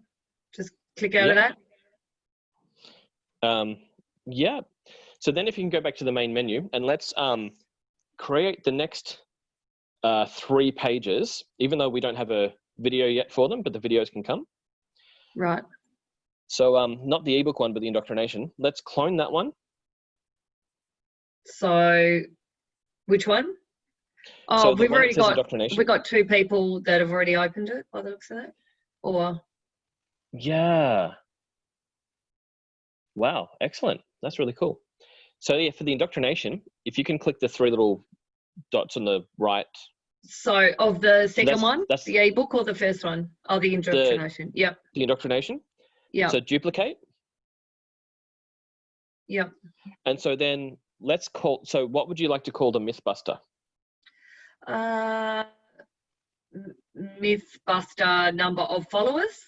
Just click out of that. Yeah. So then if you can go back to the main menu and let's create the next 3 pages, even though we don't have a video yet for them, but the videos can come. Right. So not the ebook one, but the indoctrination. Let's clone that one. So which one? Oh, So the we've one that already says got, indoctrination. we've got 2 people that have already opened it by the looks of that. Or Yeah. Wow, excellent. That's really cool. So yeah, for the indoctrination, if you can click the 3 little dots on the right. so of the second one, that's the ebook or the first one? Oh, the indoctrination. Yep. The indoctrination. Yep. So duplicate. Yep. And so then let's call, so what would you like to call the Mythbuster? Mythbuster number of followers.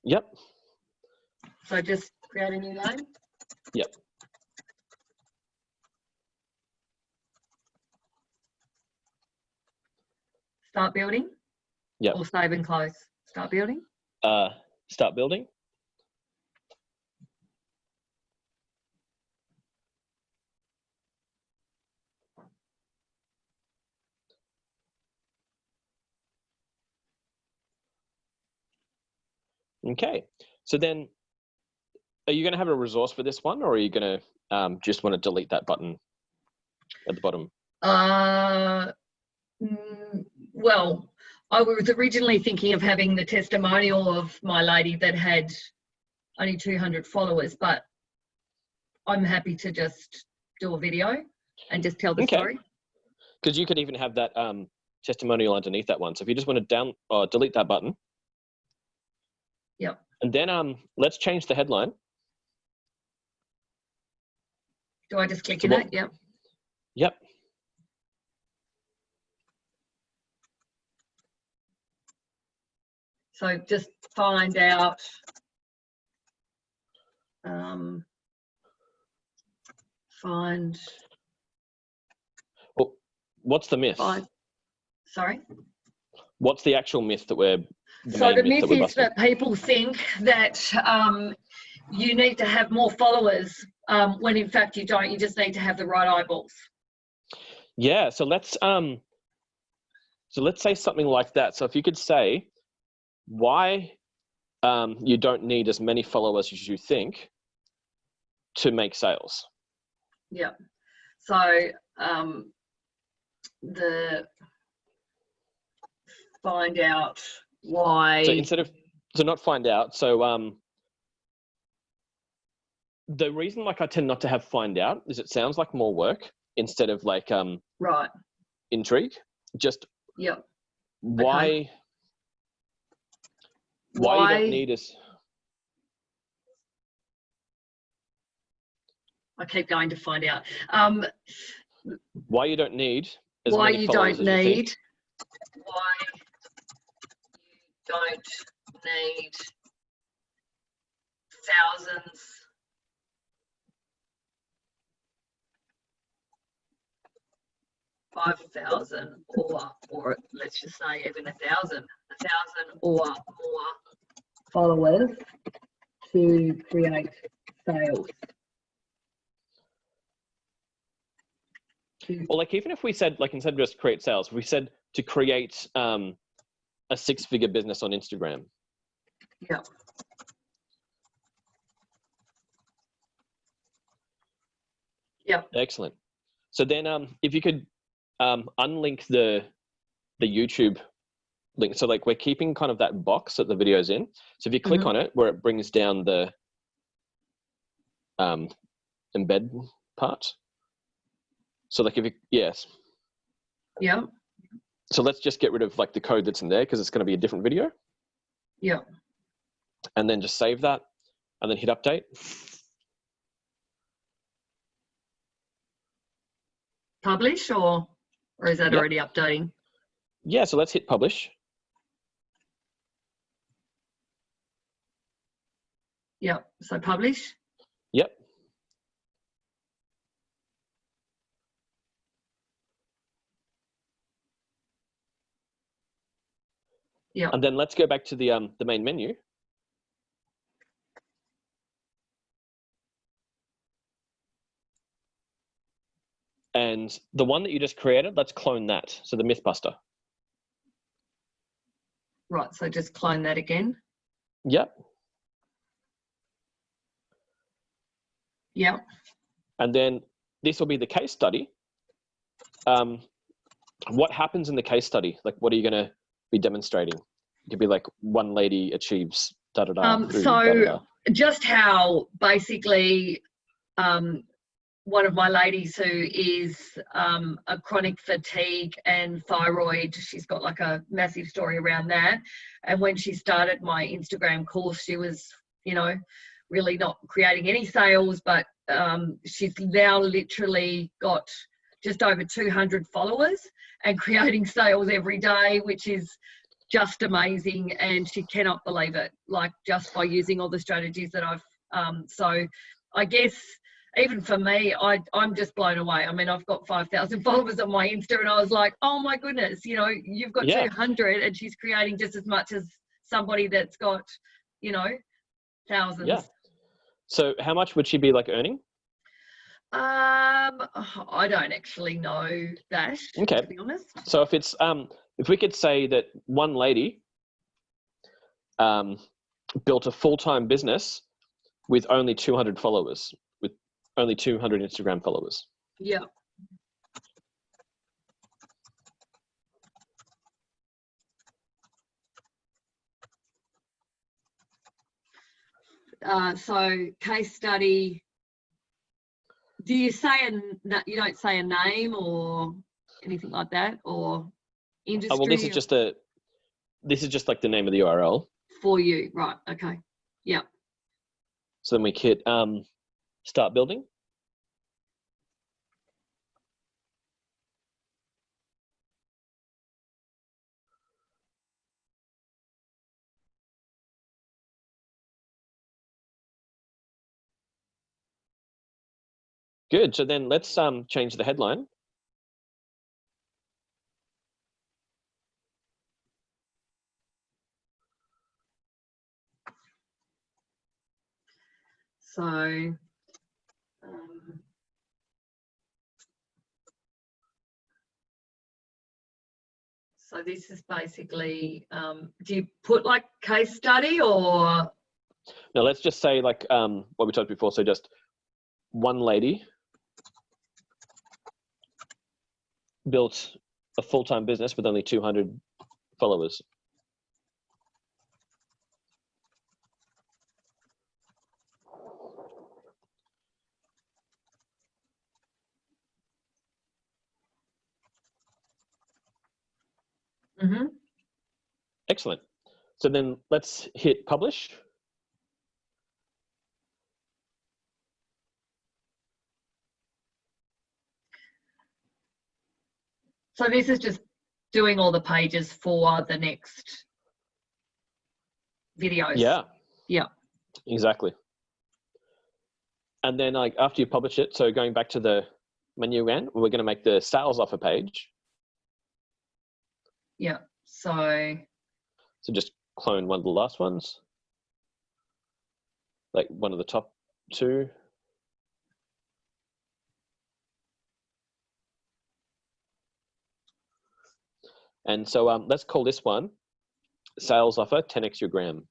Yep. So just create a new name. Yep. Start building. Yep. Or save and close. Start building. Start building. Okay. So then, are you going to have a resource for this one, or are you going to just want to delete that button at the bottom? Well, I was originally thinking of having the testimonial of my lady that had only 200 followers, but I'm happy to just do a video and just tell the story. Because you could even have that testimonial underneath that one. So if you just want to delete that button. Yep. And then let's change the headline. Do I just click in it? Yep. Yep. So just find out Well, what's the myth? Sorry? What's the actual myth that we're... So the myth is that people think that you need to have more followers when in fact you don't. You just need to have the right eyeballs. Yeah, so let's say something like that. So if you could say why you don't need as many followers as you think to make sales. Yeah. So find out why. So instead of not find out. So the reason like I tend not to have find out is it sounds like more work instead of like right. Intrigue. Just yep. Why Okay. Why you don't need us. I keep going to find out. Why you don't need as many followers as you think. Why you don't need thousands $5,000 or let's just say even 1,000 or more followers to create sales. Or like even if we said like instead of just create sales, we said to create a 6-figure business on Instagram. Yeah. Yeah. Excellent. So then if you could unlink the YouTube link. So like we're keeping kind of that box that the video's in. So if you click on it where it brings down the embed part. So like if you, yes. Yeah. So let's just get rid of like the code that's in there because it's going to be a different video. Yeah. And then just save that and then hit update. Publish or is that already updating? Yeah, so let's hit publish. Yep. So publish. Yep. Yep. And then let's go back to the main menu. And the one that you just created, let's clone that. So the Mythbuster. Right. So just clone that again. Yep. Yep. And then this will be the case study. What happens in the case study? Like, what are you going to be demonstrating? It could be like one lady achieves da-da-da. So just how basically one of my ladies who is a chronic fatigue and thyroid, she's got like a massive story around that. And when she started my Instagram course, she was, you know, really not creating any sales, but she's now literally got just over 200 followers and creating sales every day, which is just amazing. And she cannot believe it, like just by using all the strategies that I've, so I guess even for me, I'm just blown away. I mean, I've got 5,000 followers on my Insta and I was like, oh my goodness, you know, you've got 200 and she's creating just as much as somebody that's got, you know, thousands. Yeah. So how much would she be like earning? I don't actually know that, okay, to be honest. So if it's if we could say that one lady built a full-time business with only 200 followers, with only 200 Instagram followers. Yeah. So case study. Do you say you don't say a name or anything like that, or industry? Well, this is just like the name of the URL for you, right? Okay. Yeah. So then we hit start building. Good. So then let's change the headline. So so this is basically, do you put like case study or? No, let's just say like what we talked before. So just one lady built a full-time business with only 200 followers. Mm-hmm. Excellent. So then let's hit publish. So this is just doing all the pages for the next videos. Yeah. Yeah. Exactly. And then like after you publish it, so going back to the menu again, we're going to make the sales offer page. Yeah. So just clone one of the last ones, like one of the top two. And so let's call this one sales offer 10x your gram.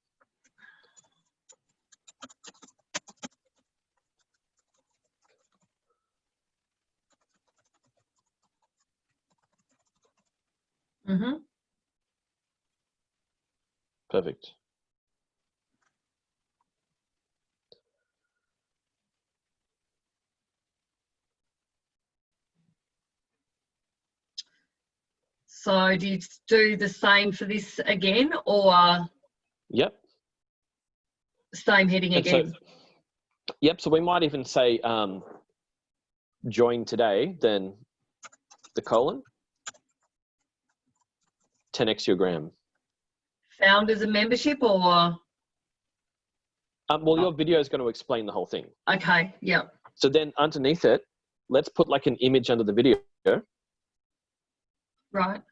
Mm-hmm. Perfect. So do you do the same for this again, or Yep. same heading And again? Yep. So we might even say join today, then the colon, 10x your gram. Found as a membership, or? Well, your video is going to explain the whole thing. Okay, yeah. So then underneath it, let's put like an image under the video. Right.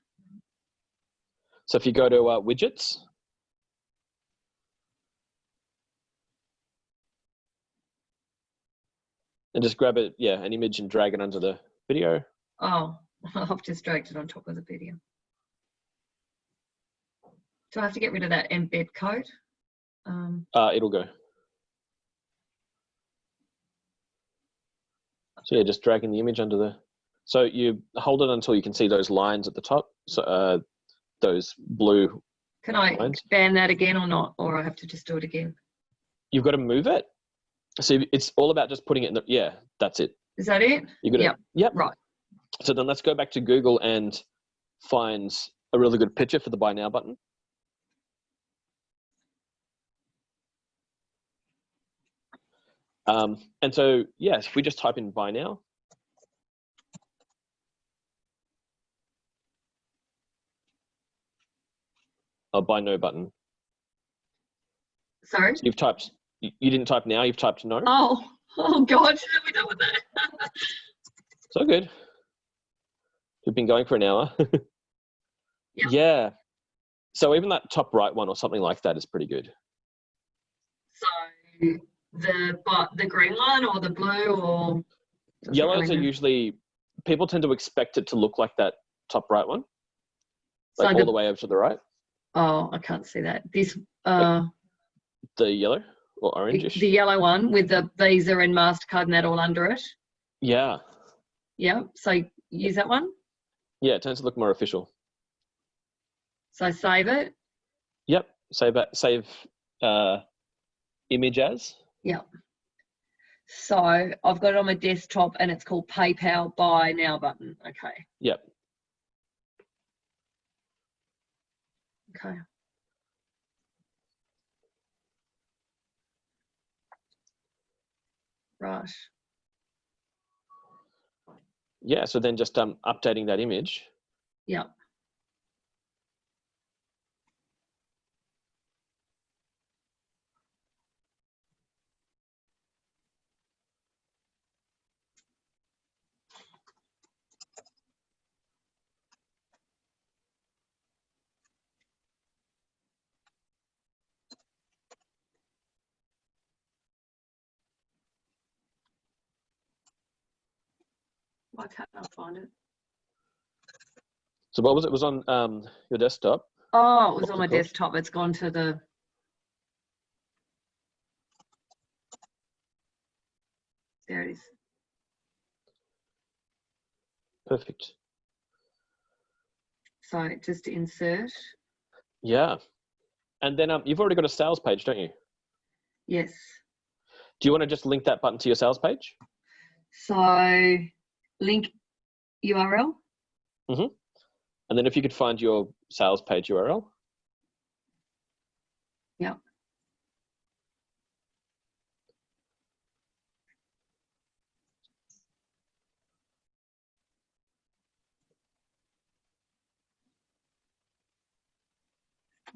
So if you go to widgets, and just grab it, an image and drag it under the video. Oh, I've just dragged it on top of the video. Do I have to get rid of that embed code? It'll go. So yeah, just dragging the image under the, so you hold it until you can see those lines at the top. So those blue Can I lines. expand that again or not? Or I have to just do it again? You've got to move it. So it's all about just putting it in the, that's it. Is that it? You got to, yep. Right. So then let's go back to Google and find a really good picture for the buy now button. And so, yes, if we just type in buy now. Or buy no button. Sorry? So you've typed, you didn't type now, you've typed no. Oh God, we're done with that. So good. We've been going for an hour. Yep. Yeah. So even that top right one or something like that is pretty good. So the green one or the blue or? Yellows are usually, people tend to expect it to look like that top right one. Like so all the way over to the right. Oh, I can't see that. This The yellow or orangish? the yellow one with the Visa and MasterCard and that all under it. Yeah. Yeah. So use that one. Yeah, it tends to look more official. So save it. Yep. Save image as. Yeah. So I've got it on my desktop and it's called PayPal Buy Now button. Okay. Yep. Okay. Right. Yeah, so then just updating that image. Yeah. Why can't I find it? So what was it? It was on your desktop? Oh, it was on my desktop. It's gone to the. There it is. Perfect. So just insert. Yeah. And then you've already got a sales page, don't you? Yes. Do you want to just link that button to your sales page? So link URL. Mm-hmm. And then if you could find your sales page URL. Yeah.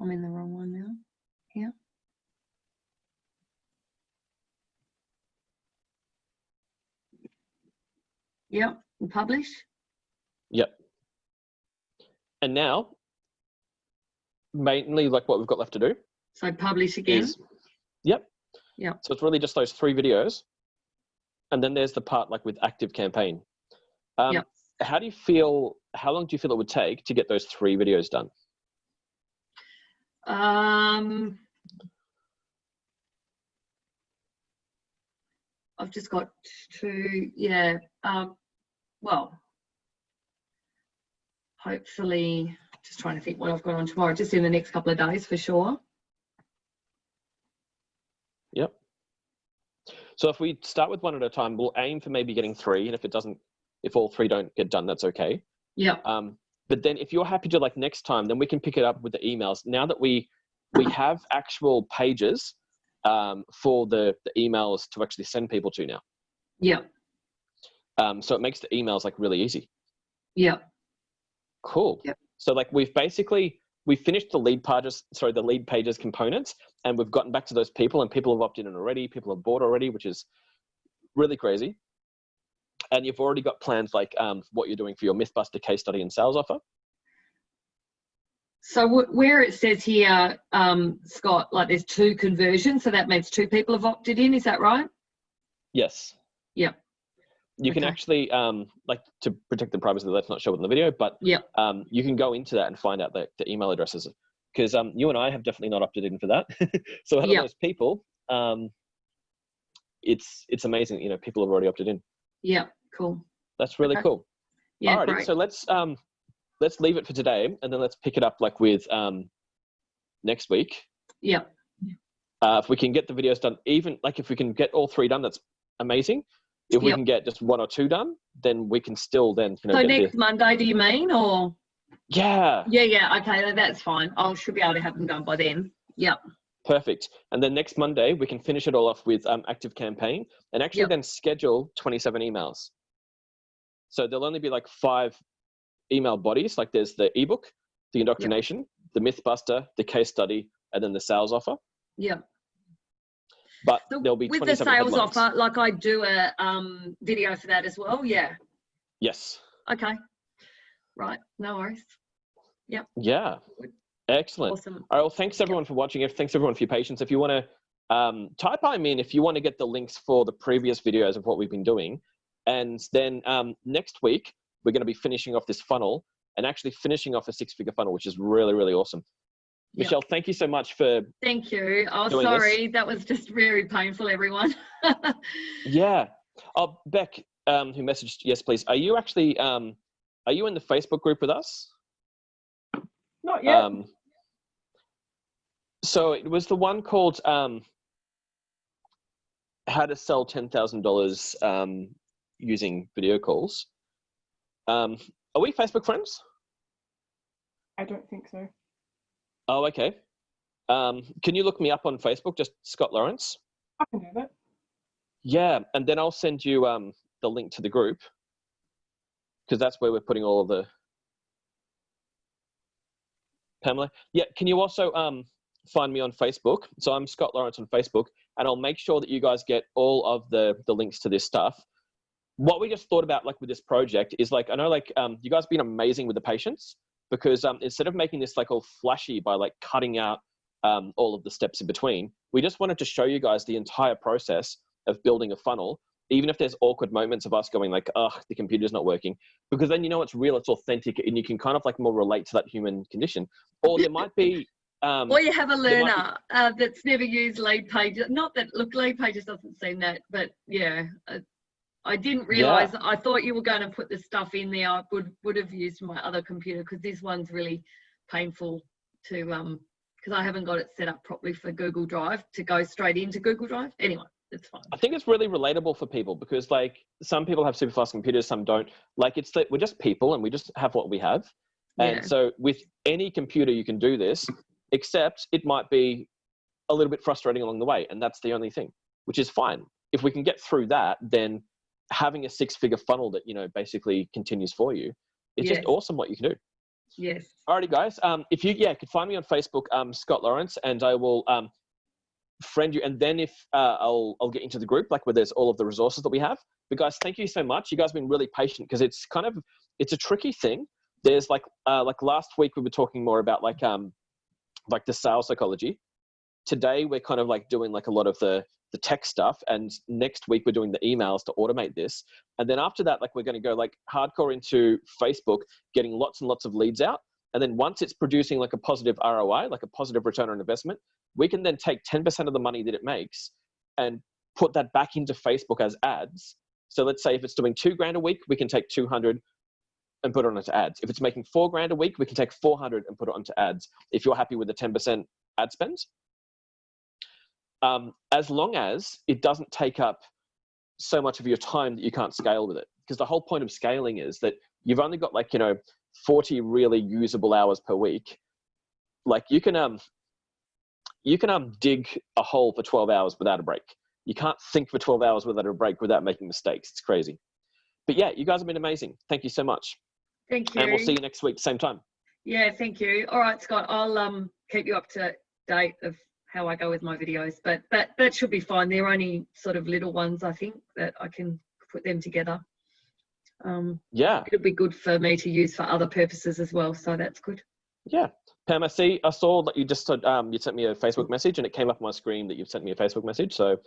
I'm in the wrong one now. Yeah. Yep. And publish. Yep. And now, mainly like what we've got left to do. So publish again. Yep. Yeah. So it's really just those 3 videos. And then there's the part like with active campaign. Yep. How long do you feel it would take to get those 3 videos done? I've just got 2, well, hopefully just trying to think what I've got on tomorrow, just in the next couple of days for sure. Yep. So if we start with one at a time, we'll aim for maybe getting 3. And if all 3 don't get done, that's okay. Yeah. But then if you're happy to, like, next time, then we can pick it up with the emails. Now that we have actual pages for the emails to actually send people to now. Yeah. So it makes the emails like really easy. Yeah. Cool. Yep. So like we finished the lead pages components, and we've gotten back to those people, and people have opted in already. People have bought already, which is really crazy. And you've already got plans like what you're doing for your Mythbuster case study and sales offer. So where it says here, Scott, like there's 2 conversions, so that means 2 people have opted in. Is that right? Yes. Yeah. You can actually, like, to protect the privacy, let's not show it in the video, but you can go into that and find out the email addresses, because you and I have definitely not opted in for that. So out of those people, it's amazing. You know, people have already opted in. Yeah, cool. That's really cool. Yeah, alrighty, great. so let's leave it for today, and then let's pick it up like with next week. Yeah. If we can get the videos done, even like if we can get all 3 done, that's amazing. If we can get just 1 or 2 done, then we can still then, you know. So next Monday, do you mean, or? Yeah. Yeah. Okay, that's fine. I should be able to have them done by then. Yeah. Perfect. And then next Monday, we can finish it all off with Active Campaign, and actually then schedule 27 emails. So there'll only be like 5 email bodies. Like there's the ebook, the indoctrination, the Mythbuster, the case study, and then the sales offer. Yeah. But there'll be with 27 the sales headlines. offer, like I do a video for that as well. Yeah. Yes. Okay. Right. No worries. Yep. Yeah. Excellent. Awesome. All right. Well, thanks everyone for watching. Thanks everyone for your patience. If you want to type I'm in, if you want to get the links for the previous videos of what we've been doing, and then next week we're going to be finishing off this funnel and actually finishing off a 6-figure funnel, which is really, really awesome. Michelle, thank you so much for. Thank you. Oh, sorry, that was just very painful, everyone. Yeah. Oh, Beck, who messaged, yes, please. Are you actually, are you in the Facebook group with us? Not yet. So it was the one called How to Sell $10,000 Using Video Calls. Are we Facebook friends? I don't think so. Oh, okay. Can you look me up on Facebook, just Scott Lawrence? I can do that. Yeah, and then I'll send you the link to the group, because that's where we're putting all of the. Pamela? Yeah, can you also find me on Facebook? So I'm Scott Lawrence on Facebook, and I'll make sure that you guys get all of the links to this stuff. What we just thought about, like, with this project is, like, I know, like, you guys have been amazing with the patience, because instead of making this like all flashy by like cutting out all of the steps in between, we just wanted to show you guys the entire process of building a funnel, even if there's awkward moments of us going like, oh, the computer's not working, because then you know it's real, it's authentic, and you can kind of like more relate to that human condition. Or there might be or you have a learner that's never used Lead Pages. Not that, look, Lead Pages doesn't seem that, but yeah, I didn't realize. I thought you were going to put the stuff in there. I would have used my other computer, because this one's really painful to because I haven't got it set up properly for Google Drive to go straight into Google Drive. Anyway, it's fine. I think it's really relatable for people, because like some people have super fast computers, some don't. Like, it's that we're just people and we just have what we have. And so with any computer you can do this, except it might be a little bit frustrating along the way, and that's the only thing, which is fine. If we can get through that, then having a 6-figure funnel that, you know, basically continues for you, it's just awesome what you can do. Yes. Alrighty, guys. If you could find me on Facebook, Scott Lawrence, and I will friend you. And then if I'll get into the group, like where there's all of the resources that we have. But guys, thank you so much. You guys have been really patient, because it's a tricky thing. There's like last week we were talking more about like the sales psychology. Today we're kind of like doing like a lot of the tech stuff, and next week we're doing the emails to automate this. And then after that, like, we're going to go like hardcore into Facebook, getting lots and lots of leads out. And then once it's producing like a positive ROI, like a positive return on investment, we can then take 10% of the money that it makes and put that back into Facebook as ads. So let's say if it's doing $2,000 a week, we can take 200, and put it onto ads. If it's making $4,000 a week, we can take 400 and put it onto ads. If you're happy with the 10% ad spends, as long as it doesn't take up so much of your time that you can't scale with it. Because the whole point of scaling is that you've only got 40 really usable hours per week. Like you can dig a hole for 12 hours without a break. You can't think for 12 hours without a break without making mistakes. It's crazy. But yeah, you guys have been amazing. Thank you so much. Thank you. And we'll see you next week, same time. Yeah, thank you. All right, Scott, I'll keep you up to date of how I go with my videos, but that should be fine. They're only sort of little ones, I think, that I can put them together. Yeah. It'll be good for me to use for other purposes as well, so that's good. Yeah. Pam, I saw that you just said, you sent me a Facebook message and it came up on my screen that you've sent me a Facebook message, so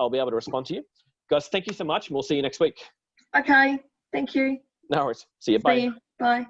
I'll be able to respond to you. Guys, thank you so much, and we'll see you next week. Okay, thank you. No worries. See you. Bye. See you. Bye.